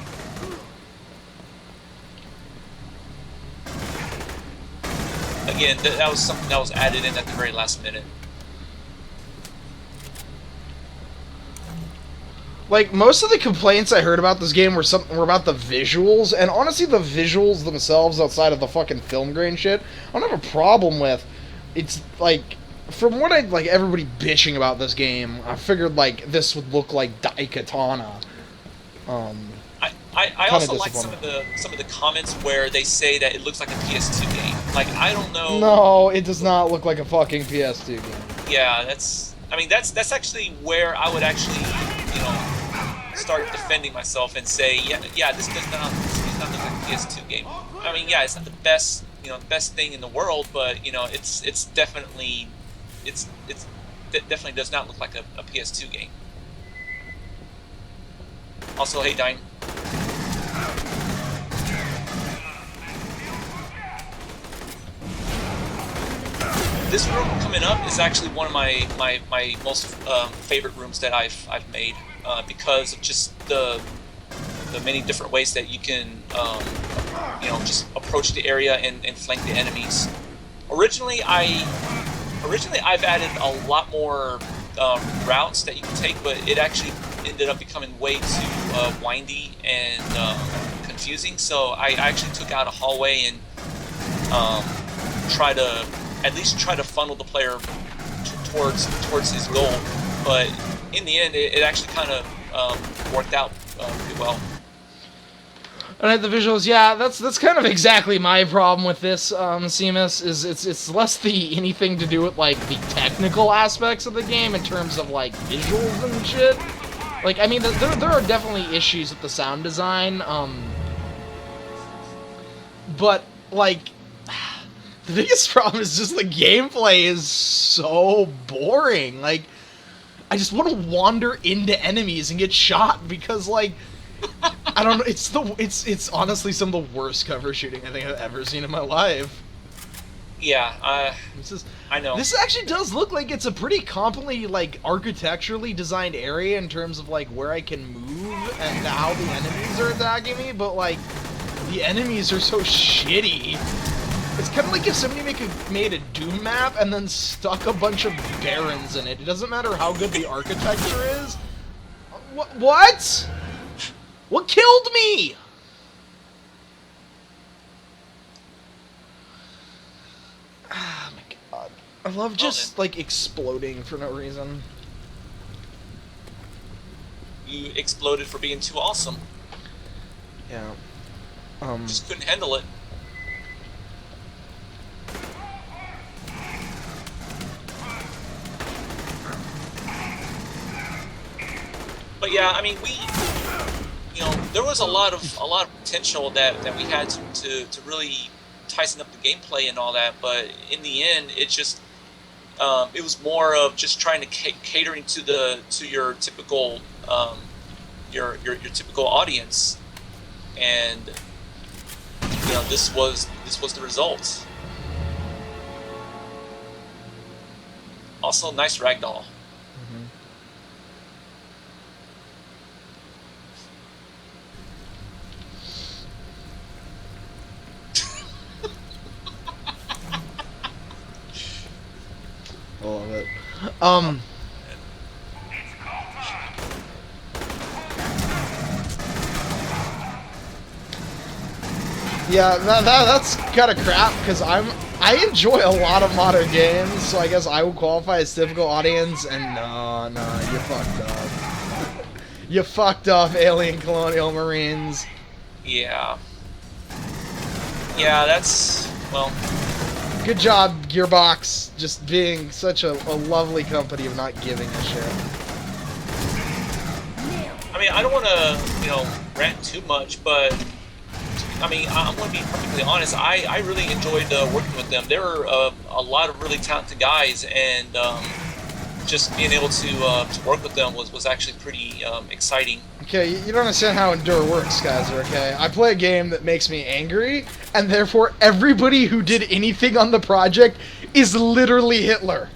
Again, that was something that was added in at the very last minute. Like, most of the complaints I heard about this game were about the visuals, and honestly, the visuals themselves, outside of the fucking film grain shit, I don't have a problem with. It's, like, from what like, everybody bitching about this game, I figured, like, this would look like Daikatana. I also like some of the comments where they say that it looks like a PS2 game. Like, I don't know. No, it does not look like a fucking PS2 game. Yeah, that's actually where I would actually, you know, start defending myself and say, yeah, this does not look like a PS2 game. I mean, yeah, it's not the best, you know, best thing in the world, but you know, it definitely does not look like a PS2 game. Also, hey, Dine. This room coming up is actually one of my most favorite rooms that I've made because of just the many different ways that you can you know, just approach the area and flank the enemies. Originally I've added a lot more routes that you can take, but it actually ended up becoming way too windy and confusing. So I actually took out a hallway and at least try to funnel the player towards his goal, but in the end, it actually kind of worked out pretty well. Alright, the visuals, yeah, that's kind of exactly my problem with this, Seamus, is it's less anything to do with, like, the technical aspects of the game in terms of, like, visuals and shit. Like, I mean, there are definitely issues with the sound design, but, like, the biggest problem is just the gameplay is so boring. Like, I just want to wander into enemies and get shot because, like, I don't know. It's honestly some of the worst cover shooting I think I've ever seen in my life. Yeah, I know. This actually does look like it's a pretty competently, like, architecturally designed area in terms of, like, where I can move and how the enemies are attacking me, but, like, the enemies are so shitty. It's kind of like if somebody made a Doom map and then stuck a bunch of barons in it. It doesn't matter how good the architecture is. What? What killed me? Ah, my god. I love just, like, exploding for no reason. You exploded for being too awesome. Yeah. Just couldn't handle it. But yeah, I mean, you know, there was a lot of potential that we had to really tighten up the gameplay and all that. But in the end, it just it was more of just trying to catering to your typical your typical audience, and you know, this was the result. Also, nice ragdoll. it. Yeah, that's kind of crap because I enjoy a lot of modern games, so I guess I would qualify as typical audience. And no, you fucked up. You fucked up, Alien Colonial Marines. Yeah. Yeah, that's well. Good job, Gearbox, just being such a lovely company of not giving a shit. I mean, I don't want to, rant too much, but I mean, I'm going to be perfectly honest. I really enjoyed working with them. They were a lot of really talented guys, and just being able to work with them was actually pretty exciting. Okay, you don't understand how Endure works, Kaiser, okay? I play a game that makes me angry, and therefore everybody who did anything on the project is literally Hitler.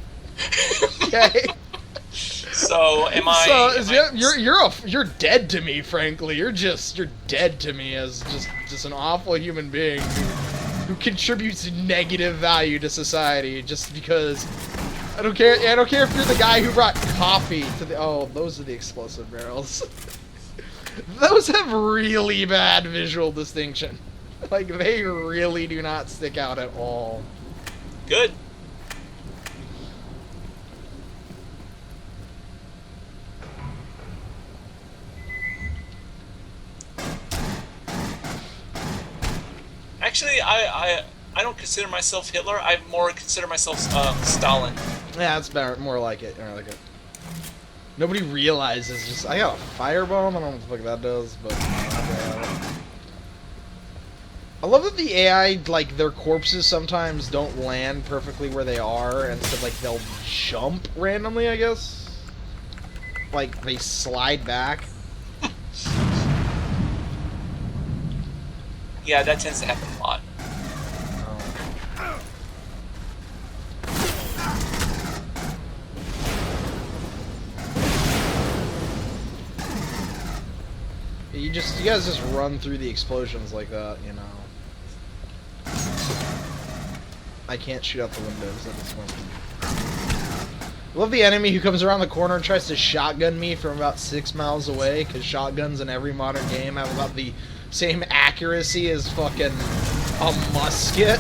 Okay? So, You're dead to me, frankly. You're dead to me as just an awful human being who contributes negative value to society just because I don't care if you're the guy who brought coffee to the those are the explosive barrels. Those have really bad visual distinction. Like, they really do not stick out at all. Good. Actually, I don't consider myself Hitler. I more consider myself Stalin. Yeah, that's better, more like it. More like it. Nobody realizes. Just I got a firebomb. I don't know what the fuck that does, but I love that the AI, like, their corpses sometimes don't land perfectly where they are, and so like they'll jump randomly. I guess, like they slide back. Yeah, that tends to happen a lot. You guys just run through the explosions like that, you know. I can't shoot out the windows at this point. I love the enemy who comes around the corner and tries to shotgun me from about 6 miles away, because shotguns in every modern game have about the same accuracy as fucking a musket.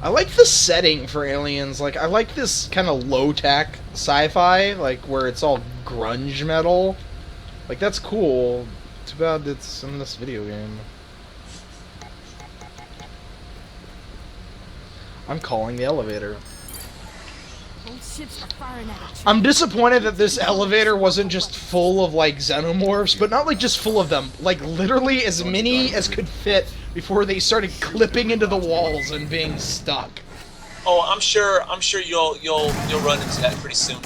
I like the setting for Aliens. Like, I like this kind of low-tech sci-fi, like, where it's all grunge metal. Like, that's cool. Too bad it's in this video game. I'm calling the elevator. I'm disappointed that this elevator wasn't just full of, like, xenomorphs, but not, like, just full of them. Like, literally as many as could fit before they started clipping into the walls and being stuck. Oh, I'm sure you'll run into that pretty soon.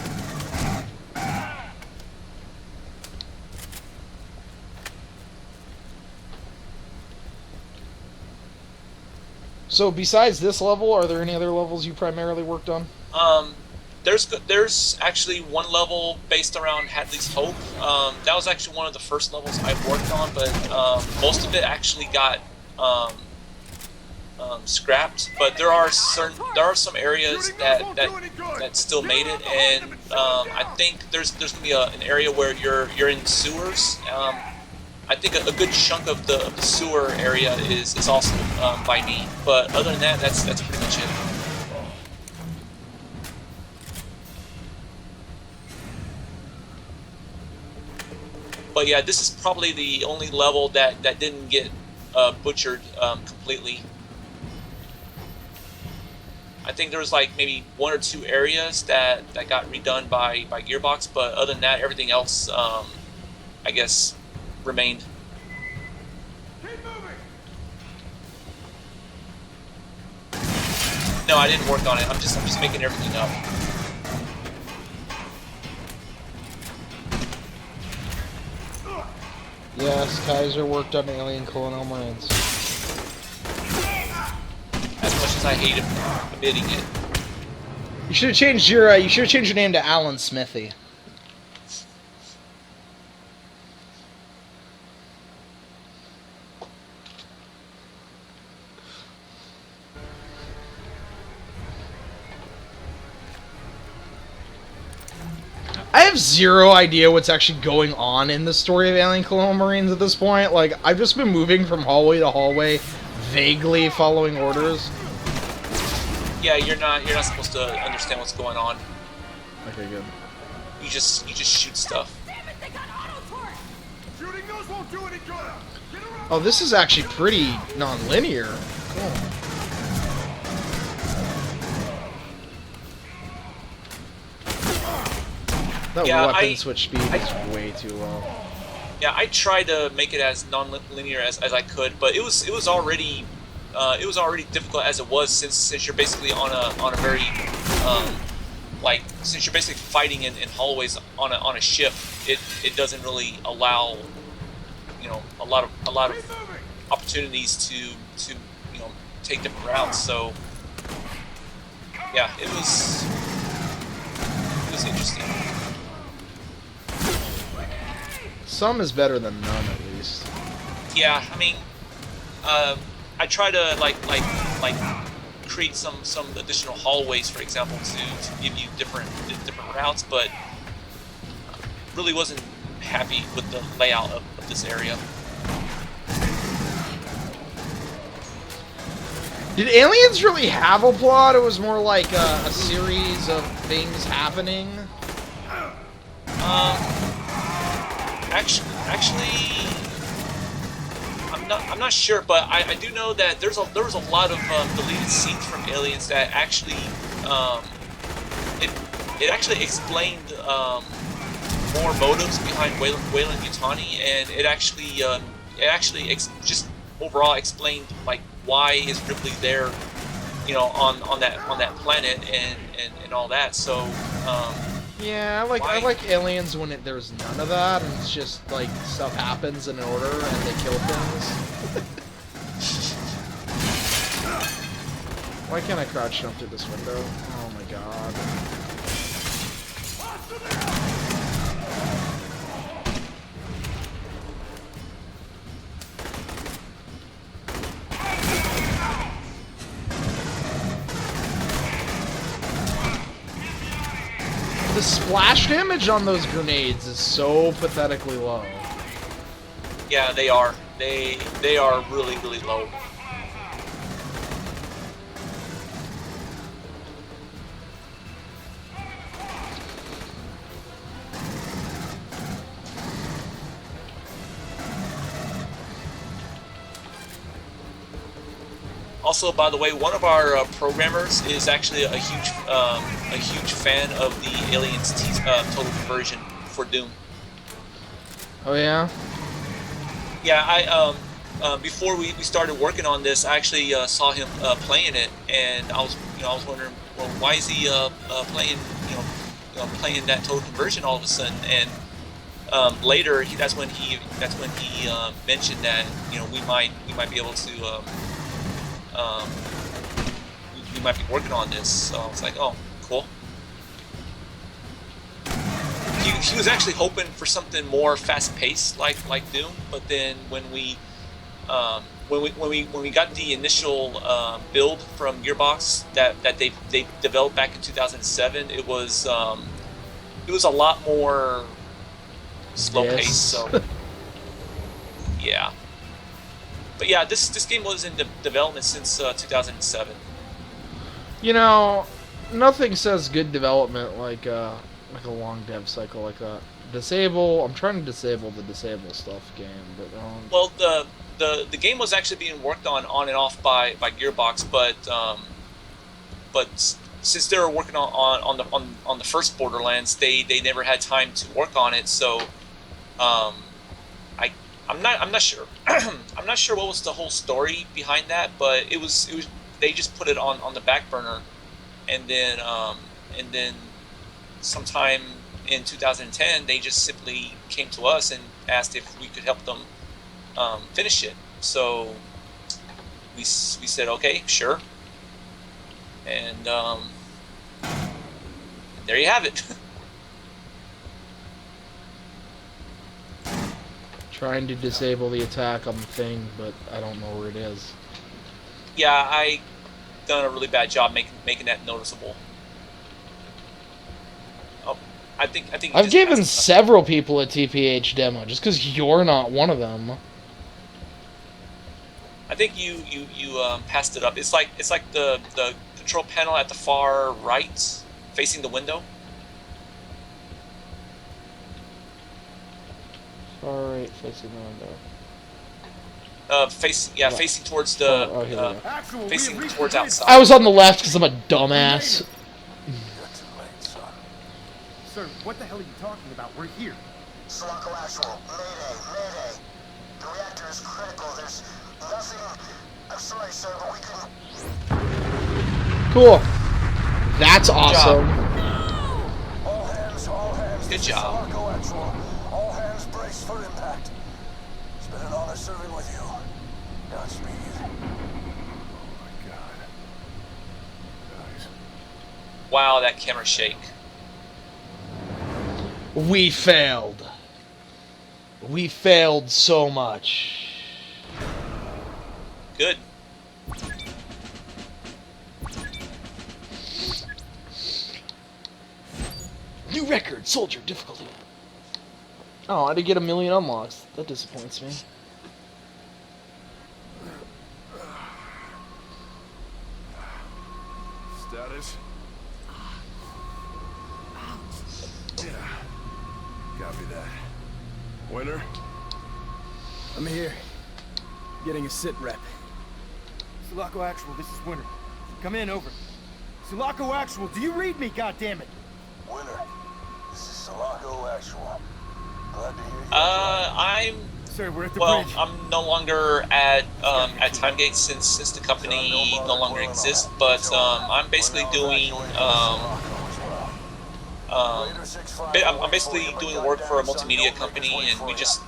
So, besides this level, are there any other levels you primarily worked on? There's actually one level based around Hadley's Hope. That was actually one of the first levels I worked on, but most of it actually got scrapped. But there are some areas that still made it, and I think there's gonna be an area where you're in sewers. I think a good chunk of the sewer area is also by me. But other than that, that's pretty much it. But yeah, this is probably the only level that didn't get butchered completely. I think there was like maybe 1 or 2 areas that got redone by Gearbox, but other than that, everything else, I guess, remained. No, I didn't work on it. I'm just making everything up. Yes, Kaiser worked on Alien Colonial Marines. as I hate admitting it. You should have changed your name to Alan Smithy. I have zero idea what's actually going on in the story of Alien Colonial Marines at this point. Like, I've just been moving from hallway to hallway, vaguely following orders. Yeah, you're not supposed to understand what's going on. Okay, good. You just shoot stuff. Oh, this is actually pretty non-linear. Cool. That weapon switch speed is way too low. Yeah, I tried to make it as non-linear as I could, but it was already difficult as it was since you're basically on a very since you're basically fighting in hallways on a ship. It doesn't really allow a lot of opportunities to take different routes. So yeah, it was interesting. Some is better than none, at least. Yeah, I mean, I try to like create some additional hallways, for example, to give you different routes, but really wasn't happy with the layout of this area. Did Aliens really have a plot? It was more like a series of things happening. Actually, I'm not sure, but I do know that there was a lot of deleted scenes from Aliens that actually it actually explained more motives behind Weyland-Yutani, and it actually just overall explained like why is Ripley there, on that planet and all that. So. Yeah, I like Aliens when there's none of that, and it's just like stuff happens in order and they kill things. Why can't I crouch jump through this window? Oh my god. The splash damage on those grenades is so pathetically low. Yeah, they are. They are really, really low. Also, by the way, one of our programmers is actually a huge fan of the Aliens total conversion for Doom. Oh yeah. Yeah, before we started working on this, I actually saw him playing it, and I was wondering, well, why is he playing playing that total conversion all of a sudden? And later, that's when he mentioned that we might be able to. We might be working on this, so I was like, oh, cool. He was actually hoping for something more fast-paced, like Doom, but then when we got the initial build from Gearbox that they developed back in 2007, it was a lot more slow-paced. So yeah. But yeah, this game was in development since 2007. Nothing says good development like a long dev cycle like that. I'm trying to disable the disable stuff game, but well, the game was actually being worked on and off by Gearbox, but since they were working on the first Borderlands, they never had time to work on it. So I'm not sure. I'm not sure what was the whole story behind that, but it was they just put it on the back burner, and then sometime in 2010 they just simply came to us and asked if we could help them finish it. So we said okay, sure. And there you have it. Trying to disable the attack on the thing, but I don't know where it is. Yeah, I done a really bad job making that noticeable. Oh, I think I've given several people a TPH demo just because you're not one of them. I think you passed it up. It's like the control panel at the far right, facing the window. Far right, facing the window. Facing towards the Actual, facing towards outside. I was on the left because I'm a dumbass. Sir, what the hell are you talking about? We're here. Sulaco Actual, Mayday. The reactor is critical. There's nothing... I'm sorry, sir, but we couldn't... Cool. That's awesome. All hands. Good job. Sulaco Actual. All hands brace for impact. It's been an honor serving with you. Godspeed. Oh my god. Guys. Wow, that camera shake. We failed. We failed so much. Good. New record, soldier difficulty. Oh, I didn't get 1,000,000 unlocks. That disappoints me. Status? Yeah. Copy that. Winner? I'm here. Getting a sit rep. Sulaco Actual, this is Winter. Come in, over. Sulaco Actual, do you read me, goddammit? Winner, this is Sulaco Actual. Glad to hear you. I'm Sir, we're at the well. bridge. I'm no longer at Timegate since the company no longer exists. But I'm basically doing I'm basically doing work for a multimedia company, and we just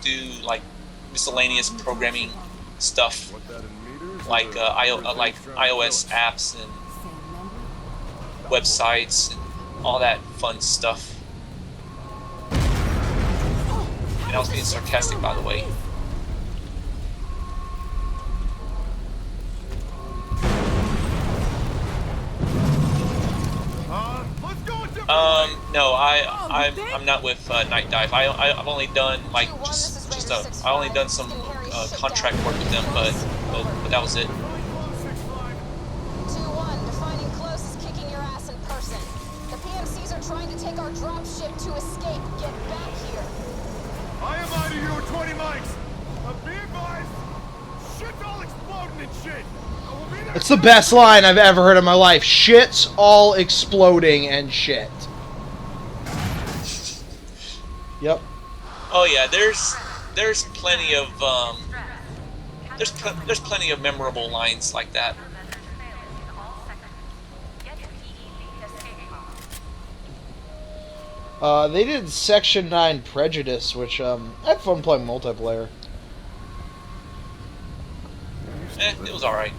do like miscellaneous programming stuff, like iOS apps and websites and all that fun stuff. And I was being sarcastic, by the way. No, I'm not with Night Dive. I've only done like I've only done some contract work with them, but that was it. 2-1, defining close is kicking your ass in person. The PMCs are trying to take our drop ship to escape. Get back here. I am out of here with 20 mics. Be advised, shit's all exploding and shit. I will be there. It's the best line I've ever heard in my life. Shit's all exploding and shit. Yep. Oh yeah, there's plenty of there's plenty of memorable lines like that. They did Section 9 Prejudice, which I had fun playing multiplayer. It was alright.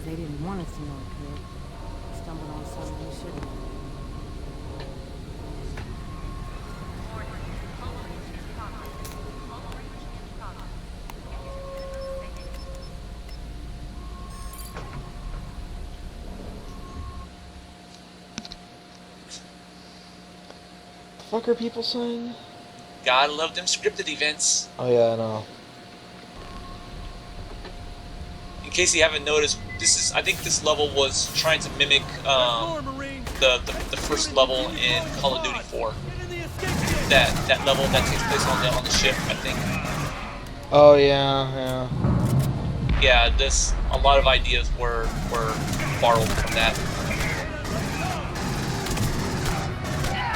They didn't want us to know it, kid. Stumbled on something we shouldn't have. The fuck are people saying? Gotta love them scripted events. Oh yeah, I know. In case you haven't noticed, I think this level was trying to mimic the first level in Call of Duty 4. That level that takes place on the ship, I think. Oh yeah. Yeah, a lot of ideas were borrowed from that.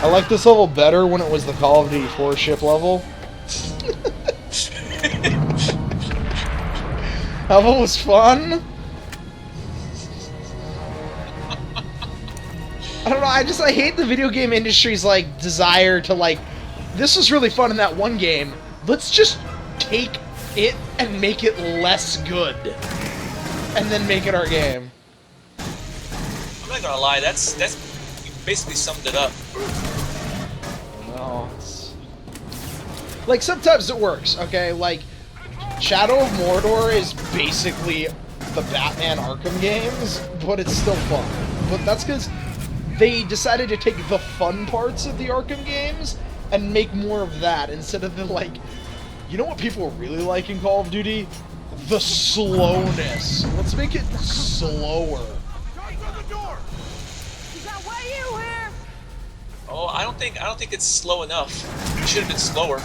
I like this level better when it was the Call of Duty 4 ship level. That one was fun. I don't know, I hate the video game industry's desire to this was really fun in that one game. Let's just take it and make it less good, and then make it our game. I'm not gonna lie, that's you basically summed it up. No, like sometimes it works. Okay, like Shadow of Mordor is basically the Batman Arkham games, but it's still fun. But that's because they decided to take the fun parts of the Arkham games and make more of that instead of the, like, you know what people really like in Call of Duty? The slowness. Let's make it slower. Oh, I don't think it's slow enough. It should have been slower.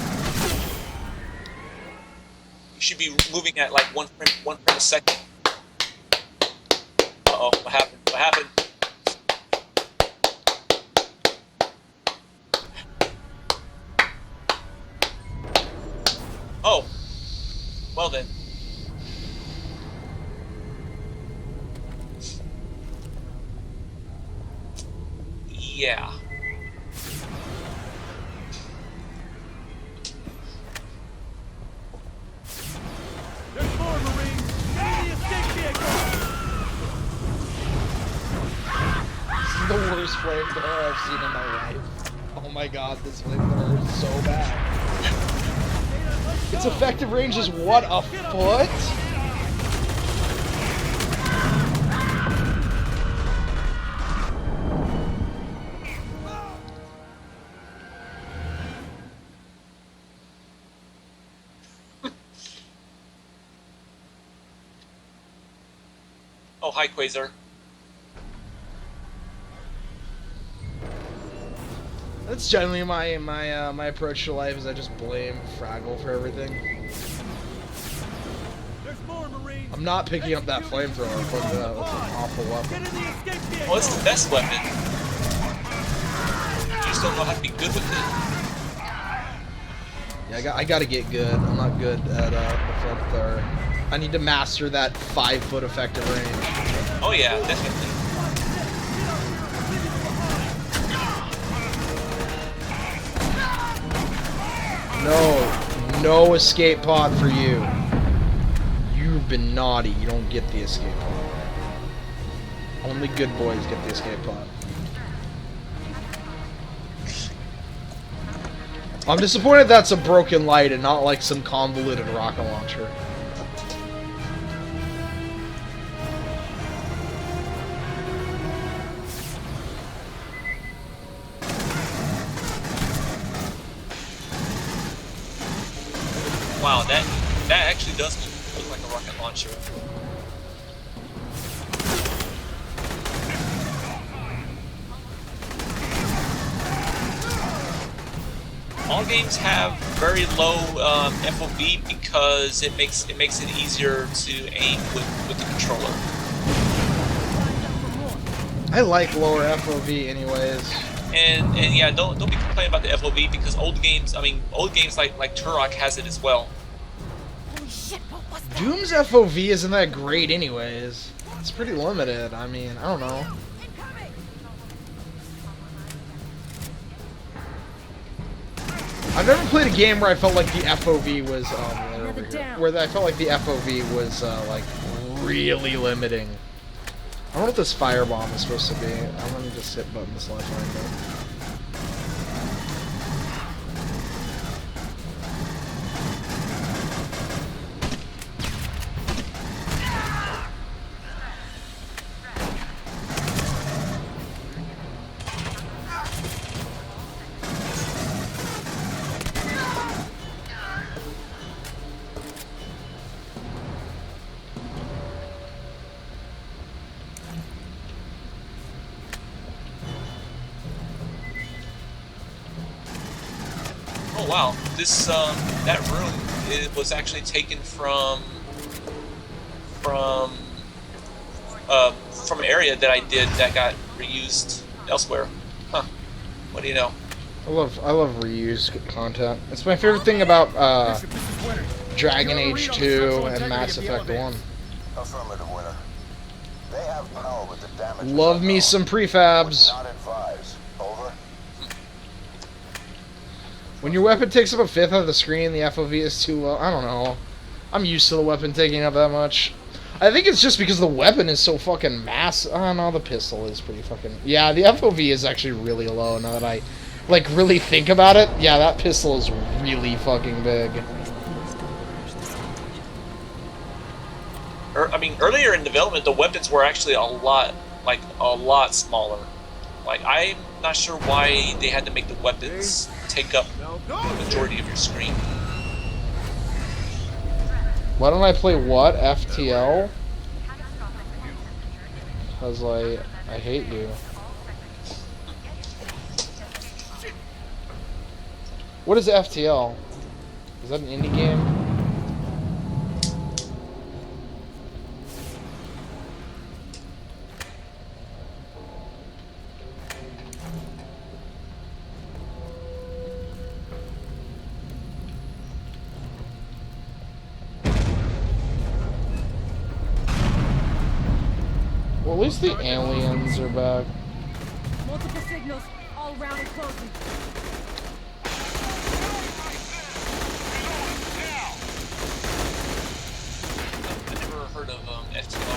You should be moving at like one frame a second. Uh-oh, what happened? What happened? Oh. Well then. Yeah. There's more Marines! Get in the escape vehicle! This is the worst flamethrower I've seen in my life. Oh my god, this flamethrower is so bad. Its effective range is what, a foot? Oh, hi, Kaiser. That's generally my approach to life. Is I just blame Fraggle for everything. There's more Marines! I'm not picking up that flamethrower, but that's an awful weapon. Get in the escape vehicle! Well, it's the best weapon. You just don't know how to be good with it. Yeah, I gotta get good. I'm not good at the flamethrower. I need to master that 5-foot effective range. Oh yeah, definitely. No escape pod for you. You've been naughty. You don't get the escape pod. Only good boys get the escape pod. I'm disappointed that's a broken light and not like some convoluted rocket launcher. Wow, that actually does look like a rocket launcher. All games have very low FOV because it makes it easier to aim with the controller. I like lower FOV anyways. And yeah, don't be complaining about the FOV because old games like Turok has it as well. Holy shit, what was that? Doom's FOV isn't that great anyways. It's pretty limited. I mean, I don't know. Incoming! I've never played a game where I felt like the FOV was where I felt like the FOV was like really limiting. I don't know what this firebomb is supposed to be. I'm gonna just hit button this left line. Oh wow, this that room was actually taken from an area that I did that got reused elsewhere. Huh? What do you know? I love reused content. It's my favorite thing about Dragon Age 2 and Mass Effect 1. Affirmative, Winter. They have power, but the damage. Love me some prefabs. Not advised. Over. When your weapon takes up a fifth of the screen, the FOV is too low. I don't know. I'm used to the weapon taking up that much. I think it's just because the weapon is so fucking massive. Oh no, the pistol is pretty fucking... Yeah, the FOV is actually really low now that I, like, really think about it. Yeah, that pistol is really fucking big. I mean, earlier in development, the weapons were actually a lot smaller. Like, I'm not sure why they had to make the weapons take up the majority of your screen. Why don't I play what? FTL? Because I hate you. What is FTL? Is that an indie game? Well, at least the aliens are back. Multiple signals, all round and closing. I've never heard of FTL.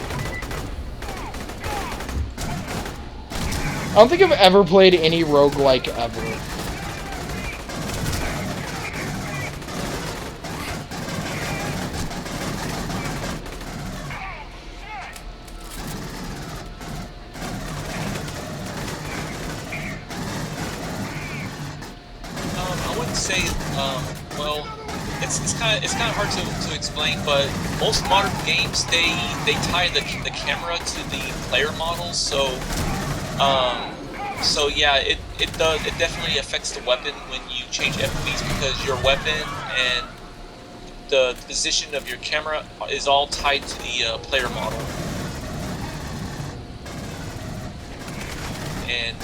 I don't think I've ever played any roguelike ever. I wouldn't say, well, it's kind of hard to explain, but most modern games they tie the camera to the player model, so yeah, it definitely affects the weapon when you change FOVs because your weapon and the position of your camera is all tied to the player model, and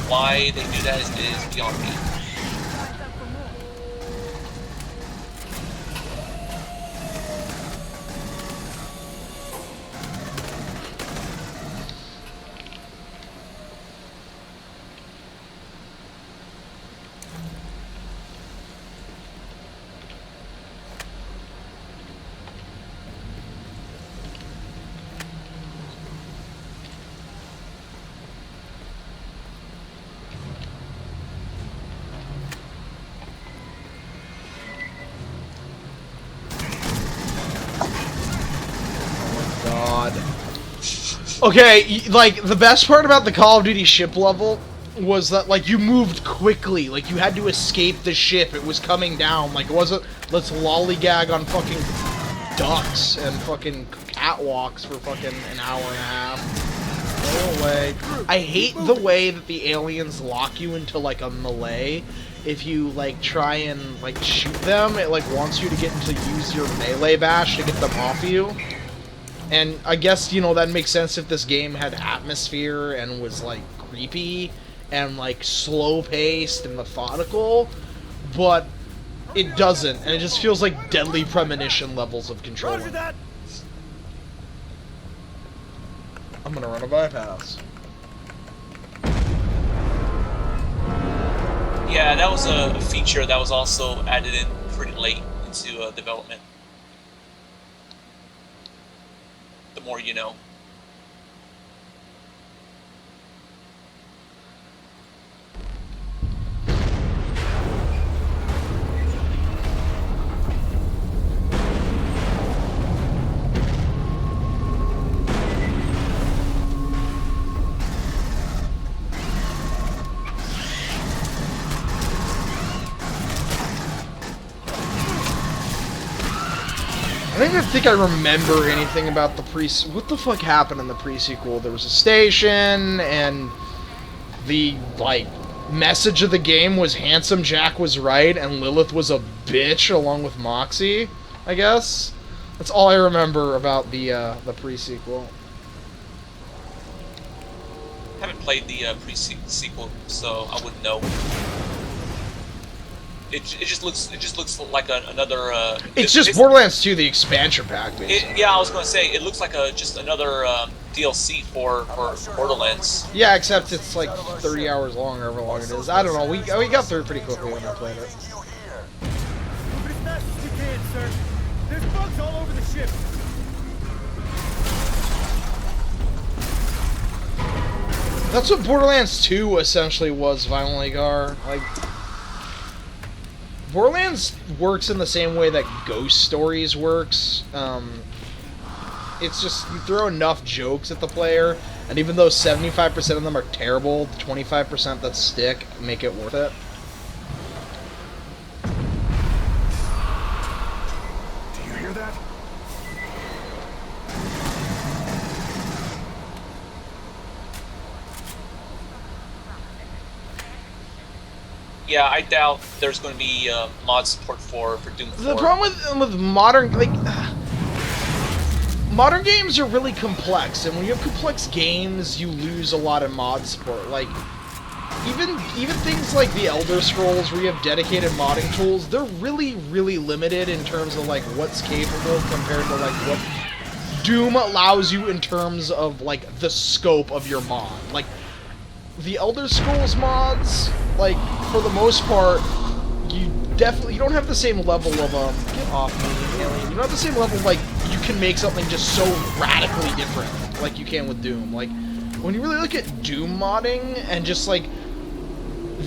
why they do that is beyond me. Okay, like, the best part about the Call of Duty ship level was that, like, you moved quickly. Like, you had to escape the ship. It was coming down. Like, it wasn't, let's lollygag on fucking ducks and fucking catwalks for fucking an hour and a half. Go away. I hate the way that the aliens lock you into, like, a melee. If you, like, try and, like, shoot them, it, like, wants you to get into use your melee bash to get them off you. And I guess, you know, that makes sense if this game had atmosphere and was, like, creepy and, like, slow-paced and methodical, but it doesn't, and it just feels like Deadly Premonition levels of controlling. I'm gonna run a bypass. Yeah, that was a feature that was also added in pretty late into development. The more you know. I don't even think I remember anything about the what the fuck happened in the pre-sequel? There was a station, and the, like, message of the game was Handsome Jack was right, and Lilith was a bitch, along with Moxie, I guess? That's all I remember about the pre-sequel. I haven't played the pre-sequel, so I wouldn't know. It just looks like another. It's just Borderlands 2, the expansion pack, basically. Yeah, I was gonna say it looks like just another DLC for Borderlands. Yeah, except it's like 30 hours long, or however long it is. I don't know. We got through it pretty quickly when I played it. Move as fast as we can, sir. Logs all over the ship. That's what Borderlands 2 essentially was, Violently Gar. Like, Borderlands works in the same way that Ghost Stories works. It's just, you throw enough jokes at the player, and even though 75% of them are terrible, the 25% that stick make it worth it. Do you hear that? Yeah, I doubt there's going to be mod support for Doom 4. The problem with modern, like, modern games are really complex, and when you have complex games, you lose a lot of mod support. Like, even things like the Elder Scrolls, where you have dedicated modding tools, they're really, really limited in terms of, like, what's capable compared to, like, what Doom allows you in terms of, like, the scope of your mod. Like, the Elder Scrolls mods, like, for the most part, you don't have the same level of, get off me, alien. You don't have the same level of, like, you can make something just so radically different, like you can with Doom. Like, when you really look at Doom modding, and just, like,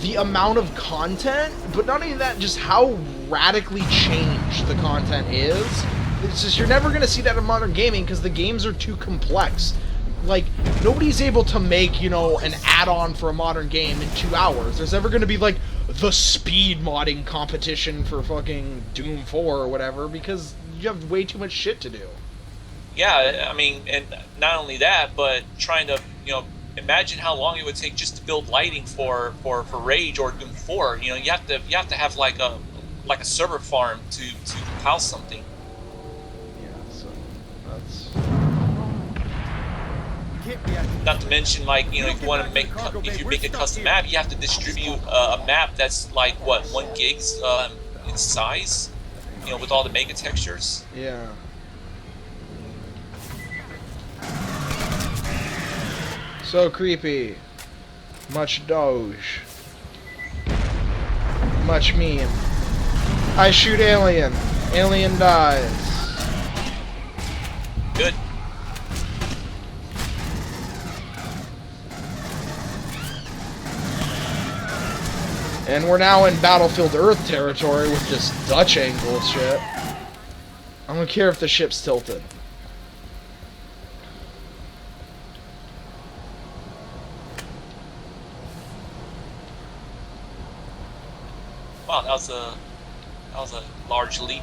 the amount of content, but not only that, just how radically changed the content is, it's just, you're never gonna see that in modern gaming, because the games are too complex. Like, nobody's able to make, you know, an add-on for a modern game in 2 hours. There's never going to be, like, the speed modding competition for fucking Doom 4 or whatever, because you have way too much shit to do. Yeah, I mean, and not only that, but trying to, you know, imagine how long it would take just to build lighting for Rage or Doom 4. You know, you have to have like a server farm to compile something. Yeah, so that's... Not to mention, like, you know, if you want to make, if you make a custom map, you have to distribute a map that's like what, 1 gig in size, you know, with all the mega textures. Yeah. So creepy. Much doge. Much meme. I shoot alien. Alien dies. Good. And we're now in Battlefield Earth territory with this Dutch angle shit. I don't care if the ship's tilted. Wow, that was a large leap.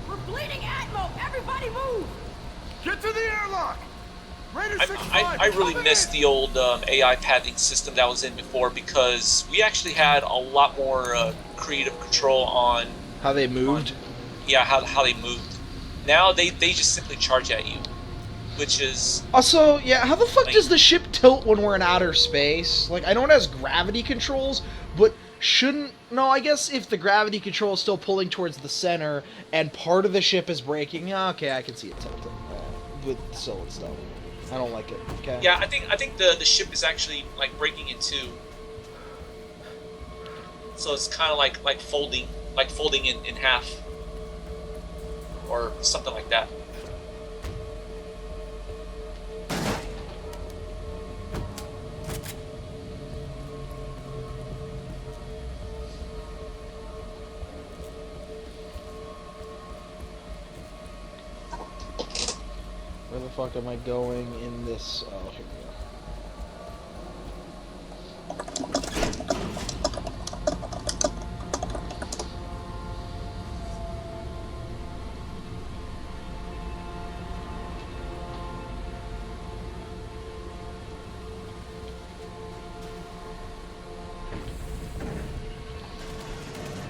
We're bleeding Atmo! Everybody move! Get to the airlock! I really miss the old AI pathing system that was in before, because we actually had a lot more creative control on how they moved. How they moved. Now they just simply charge at you, which is also, yeah. How the fuck does the ship tilt when we're in outer space? Like, I know it has gravity controls, but shouldn't... No, I guess if the gravity control is still pulling towards the center and part of the ship is braking, yeah, okay, I can see it tilting with solid stuff. I don't like it. Okay. Yeah, I think the ship is actually like breaking in two, so it's kind of like folding in half, or something like that. Where the fuck am I going in this? Oh, here we go.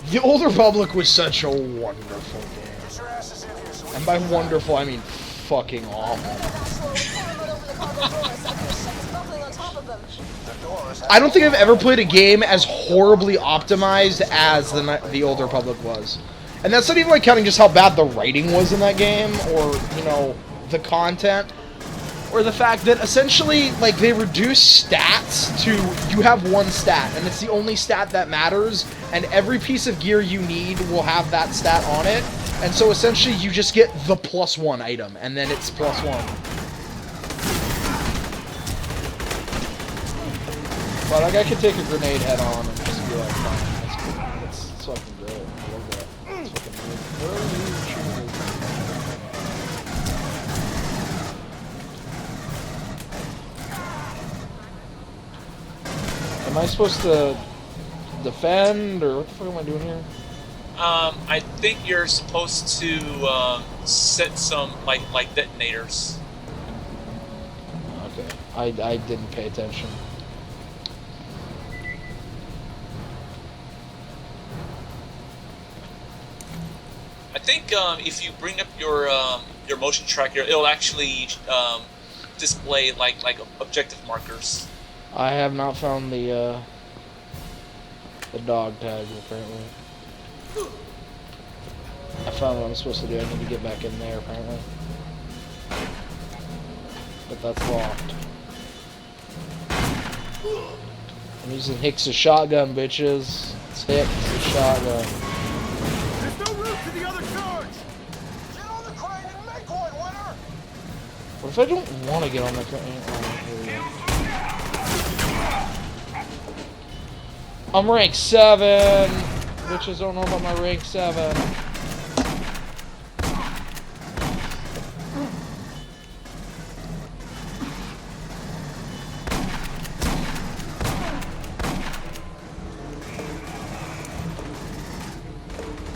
The Old Republic was such a wonderful game. And by wonderful, I mean fucking awful. I don't think I've ever played a game as horribly optimized as the Old Republic was. And that's not even like counting just how bad the writing was in that game, or, you know, the content. or the fact that essentially, like, they reduce stats to you have one stat, and it's the only stat that matters, and every piece of gear you need will have that stat on it, and so essentially you just get the +1 item, and then it's +1. But like, I could take a grenade head on and just be like, fine, that's cool. That's fucking great. I love that. That's fucking good. Where are you shooting? Am I supposed to defend, or what the fuck am I doing here? I think you're supposed to set some like detonators. Okay, I didn't pay attention. I think if you bring up your motion tracker, it'll actually display like objective markers. I have not found the dog tag, apparently. I found what I'm supposed to do. I need to get back in there, apparently. But that's locked. I'm using Hicks' shotgun, bitches. It's Hicks' shotgun. There's no room to the other charge! Get on the crane and make one, Winter! What if I don't want to get on the crane? Oh, here we go. I'm rank 7. Bitches don't know about my rank 7.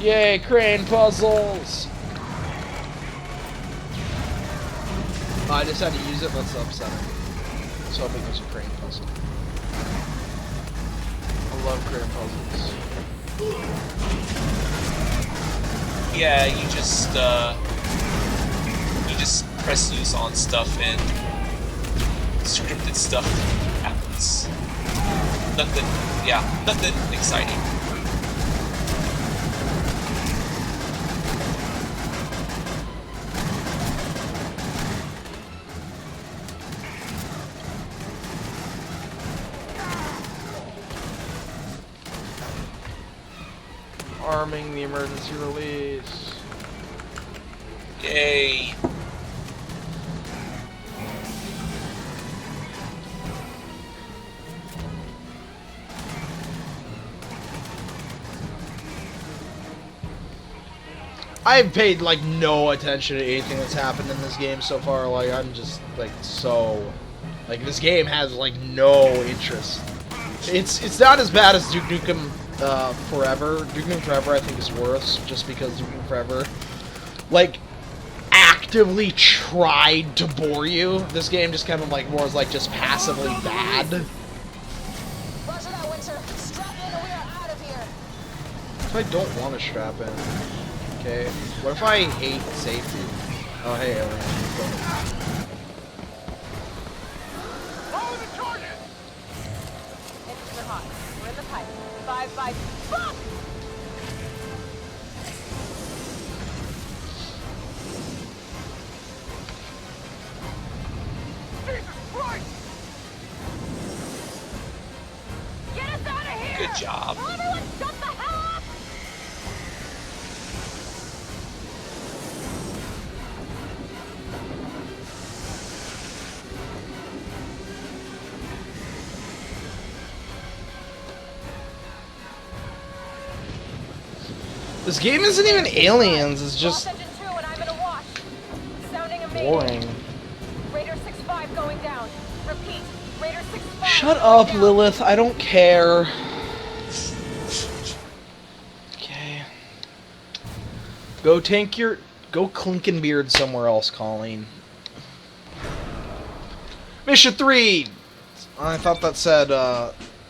Yay, crane puzzles! I just had to use it, that's upsetting. So I think there's a crane puzzle. I love crane puzzles. Yeah, you just press use on stuff and scripted stuff happens. Nothing exciting. Arming the emergency release. Yay. I've paid like no attention to anything that's happened in this game so far. Like, I'm just like so, like, this game has like no interest. It's not as bad as Duke Nukem Forever. Duke Nukem Forever I think is worse, just because Duke Nukem Forever like actively tried to bore you. This game just kind of like more is like just passively bad. Roger that, Winter. Strap in and we are out of here. If I don't want to strap in, okay. What if I hate safety? Oh hey, alien. Follow the charges! It's hot. We're in the pipe. 5-5. Fuck! Jesus Christ! Get us out of here! Good job. Everyone shut the hell up! This game isn't even aliens, it's just Lost engine 2 and I'm in a wash. Sounding a mayday. boring. Raider 6-5 going down. Repeat. Raider 6-5. Shut up, Lilith, I don't care. Okay. Go Clinkenbeard somewhere else, Colleen. Mission 3! I thought that said,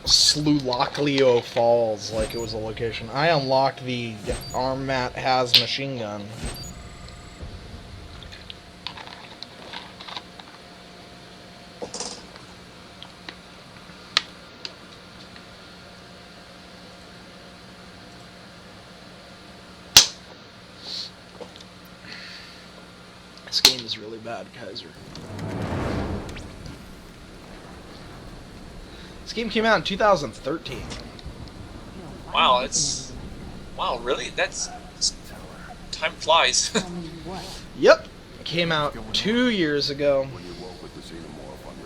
Slulockleo Falls, like it was a location. I unlocked the Armat has machine gun. This game is really bad, Kaiser. This game came out in 2013. Wow, wow, really? Time flies. Yep. It came out 2 years ago.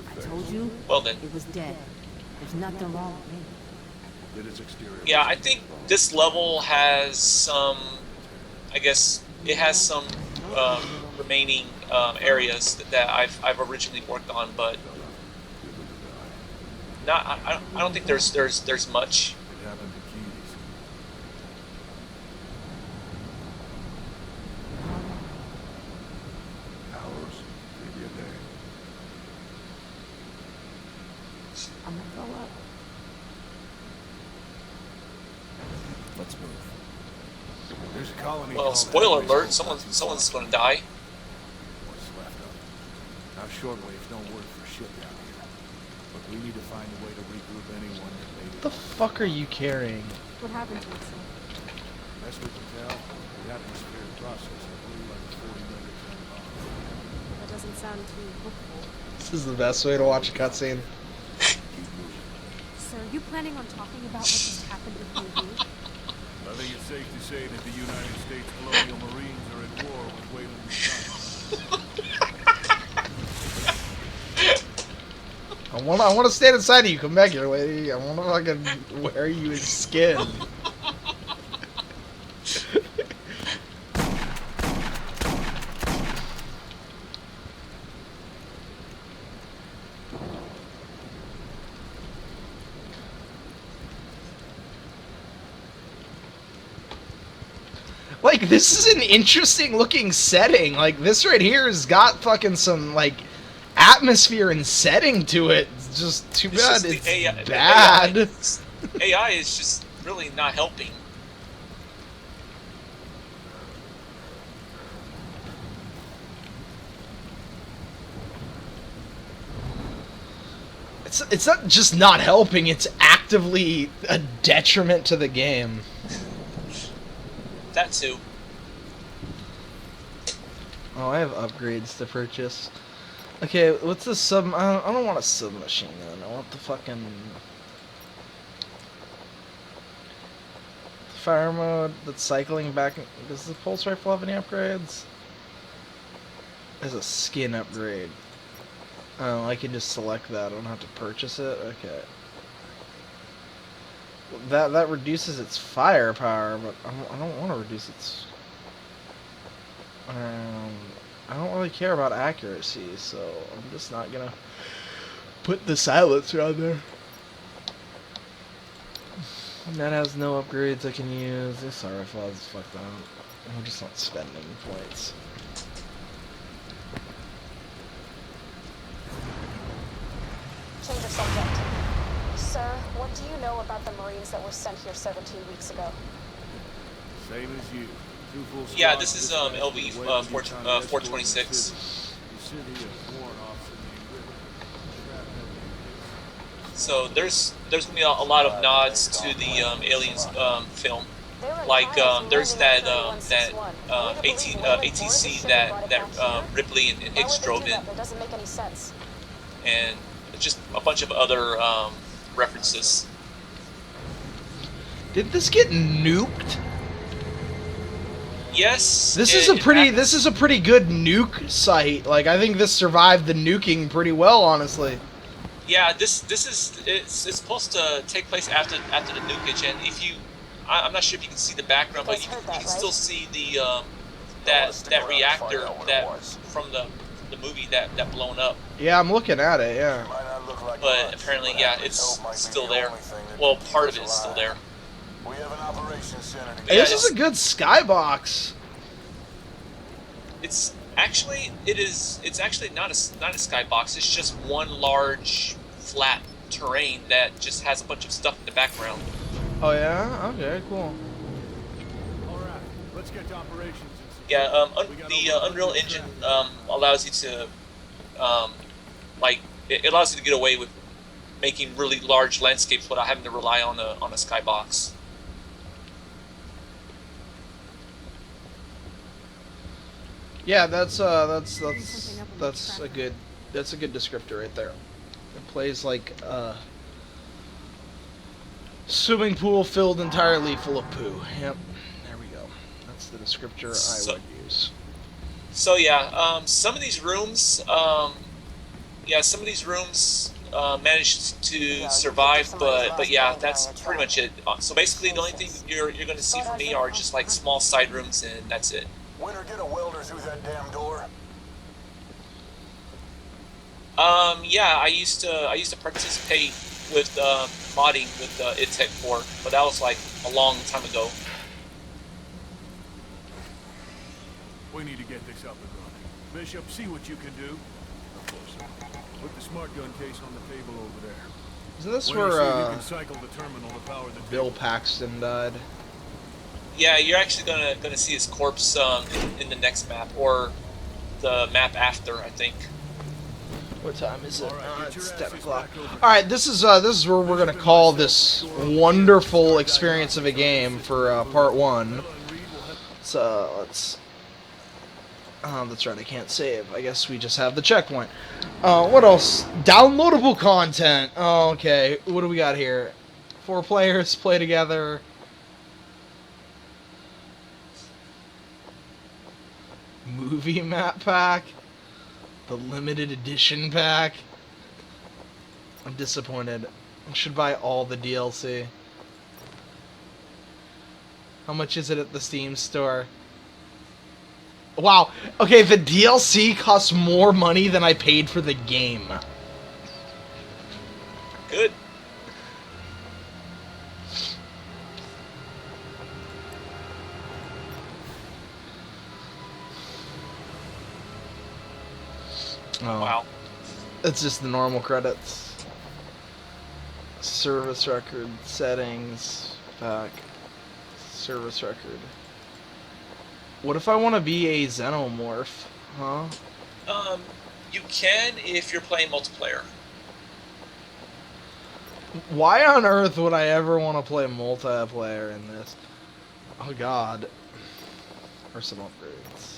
I told you. Well then. It was dead. There's nothing wrong with me. Yeah, I think this level has some, I guess, it has some remaining areas that I've originally worked on, but I don't think there's much. I'm gonna go up. Let's move. There's a colony. Well, spoiler alert, someone's gonna die. What's left of it. Our shortwaves don't work for shit down here. But we need to find a way to regroup anyone that made it. What the fuck are you carrying? What happened to us? Best we can tell, the atmosphere process blew like a 40 megaton bomb. That doesn't sound too hopeful. This is the best way to watch a cutscene. So are you planning on talking about what just happened with you? I think it's safe to say that the United States Colonial Marines are at war with Wayland County. I want to stand inside of you. Come back here, lady. I want to fucking wear you as skin. Like, this is an interesting looking setting. Like, this right here has got fucking some, like, atmosphere and setting to it. It's just too bad it's bad. AI is just really not helping. It's not just not helping, it's actively a detriment to the game. That too. Oh, I have upgrades to purchase. Okay, what's the sub... I don't want a submachine gun. I want the fucking... fire mode that's cycling back... Does the pulse rifle have any upgrades? There's a skin upgrade. Oh, I can just select that. I don't have to purchase it? Okay. That reduces its firepower, but I don't want to reduce its... I don't really care about accuracy, so I'm just not gonna put the silencer on there. And that has no upgrades I can use. This RFL is fucked up. I'm just not spending points. Change of subject. Sir, what do you know about the Marines that were sent here 17 weeks ago? Same as you. Yeah, this is LV 426. So there's gonna be a lot of nods to the Aliens film. Like there's that ATC that Ripley and Hicks drove in, That doesn't make any sense. and just a bunch of other references. Did this get nuked? Yes. This is a pretty good nuke site. Like, I think this survived the nuking pretty well, honestly. Yeah, it's supposed to take place after the nukage, and if you, I'm not sure if you can see the background, but you can still see the that reactor from the movie that blown up. Yeah, I'm looking at it. Yeah. But apparently, yeah, it's still there. Well, part of it is still there. We have an operations center. Hey, this is a good skybox. It's actually not a skybox. It's just one large flat terrain that just has a bunch of stuff in the background. Oh yeah. Okay. Cool. All right, let's get to operations. Yeah. The Unreal Engine allows you to it allows you to get away with making really large landscapes without having to rely on a skybox. Yeah, that's a good descriptor right there. It plays like Swimming pool filled entirely full of poo. Yep, there we go. That's the descriptor I would use. So yeah, some of these rooms, managed to survive, but yeah, that's pretty much it. So basically, the only thing you're going to see from me are just like small side rooms, and that's it. Winter, get a welder through that damn door. Yeah, I used to participate with modding with IdTech 4, but that was like a long time ago. We need to get this up and running. Bishop, see what you can do. Of course. Put the smart gun case on the table over there. Isn't this Winter, see if where you can cycle the terminal to power the Bill Paxton died? Yeah, you're actually gonna see his corpse in the next map, or the map after, I think. What time is it? Right, It's 10 o'clock. Alright, this is where we're going to call this wonderful experience of a game for part 1. So, let's... that's right, I can't save. I guess we just have the checkpoint. What else? Downloadable content! Oh, okay. What do we got here? 4 players play together. Movie map pack. The limited edition pack. I'm disappointed. I should buy all the DLC. How much is it at the Steam store? Wow. Okay, the DLC costs more money than I paid for the game. Good. Oh. Wow. It's just the normal credits. Service record, settings, back, service record. What if I want to be a xenomorph? Huh? You can if you're playing multiplayer. Why on earth would I ever want to play multiplayer in this? Oh god. Or some upgrades.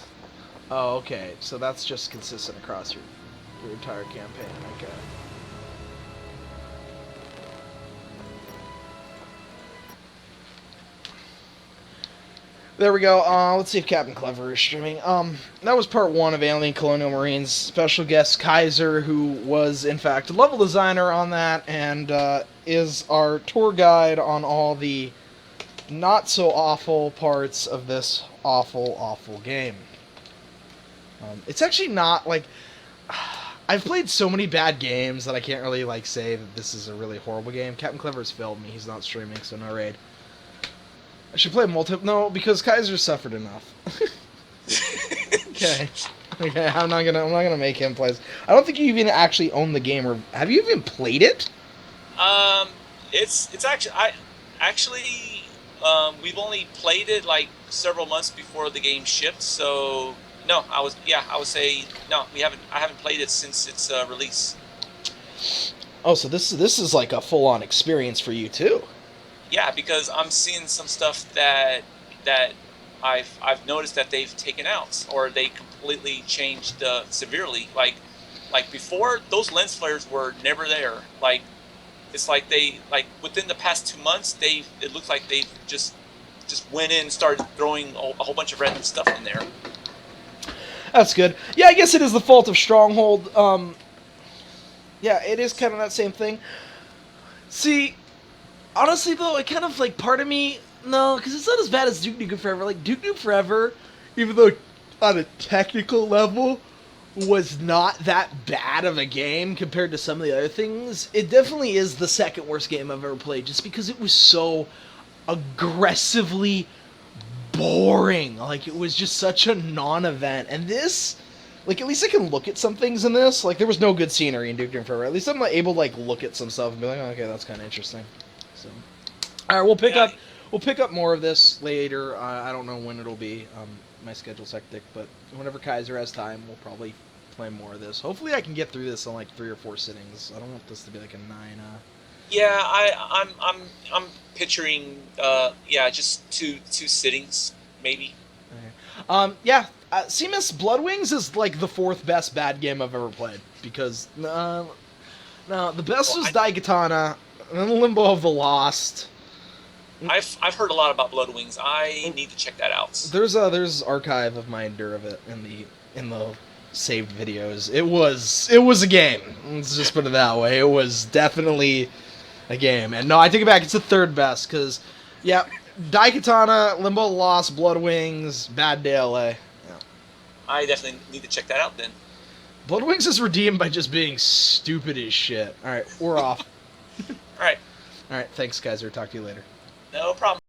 Oh, okay. So that's just consistent across your entire campaign. Okay. There we go. Let's see if Captain Clever is streaming. That was part 1 of Alien Colonial Marines. Special guest Kaiser, who was, in fact, a level designer on that, and is our tour guide on all the not-so-awful parts of this awful, awful game. It's actually not, like... I've played so many bad games that I can't really, like, say that this is a really horrible game. Captain Clever has failed me. He's not streaming, so no raid. I should play no, because Kaiser suffered enough. Okay. Okay, I'm not gonna make him play. I don't think you even actually own the game, or have you even played it? It's actually we've only played it like several months before the game shipped, so no, I would say no, I haven't played it since its release. Oh, so this is like a full-on experience for you too. Yeah, because I'm seeing some stuff that I've noticed that they've taken out, or they completely changed severely. Like before, those lens flares were never there. Like it's like they within the past 2 months, it looks like they just went in and started throwing a whole bunch of random stuff in there. That's good. Yeah, I guess it is the fault of Stronghold. Yeah, it is kind of that same thing. See, honestly though, it kind of like part of me, no, because it's not as bad as Duke Nukem Forever. Like Duke Nukem Forever, even though on a technical level was not that bad of a game compared to some of the other things, it definitely is the second worst game I've ever played, just because it was so aggressively boring. Like, it was just such a non-event. And this, like, at least I can look at some things in this. Like, there was no good scenery in Duke Nukem Forever. At least I'm able to, like, look at some stuff and be like, oh, okay, that's kind of interesting. So, all right, we'll pick up more of this later. I don't know when it'll be. My schedule's hectic, but whenever Kaiser has time, we'll probably play more of this. Hopefully I can get through this in like 3 or 4 sittings. I don't want this to be like a 9. Yeah, I'm picturing just two sittings maybe. Okay. Yeah, Seamus Bloodwings is like the 4th best bad game I've ever played, because no, the best was Daikatana, and then Limbo of the Lost, I've heard a lot about Blood Wings. I need to check that out. There's archive of my endure of it in the saved videos. It was a game. Let's just put it that way. It was definitely a game. And no, I take it back. It's the third best because, yeah, Daikatana, Limbo Lost, Blood Wings, Bad Day LA. Yeah. I definitely need to check that out then. Blood Wings is redeemed by just being stupid as shit. All right, we're off. All right. All right, thanks, Kaiser. Talk to you later. No problem.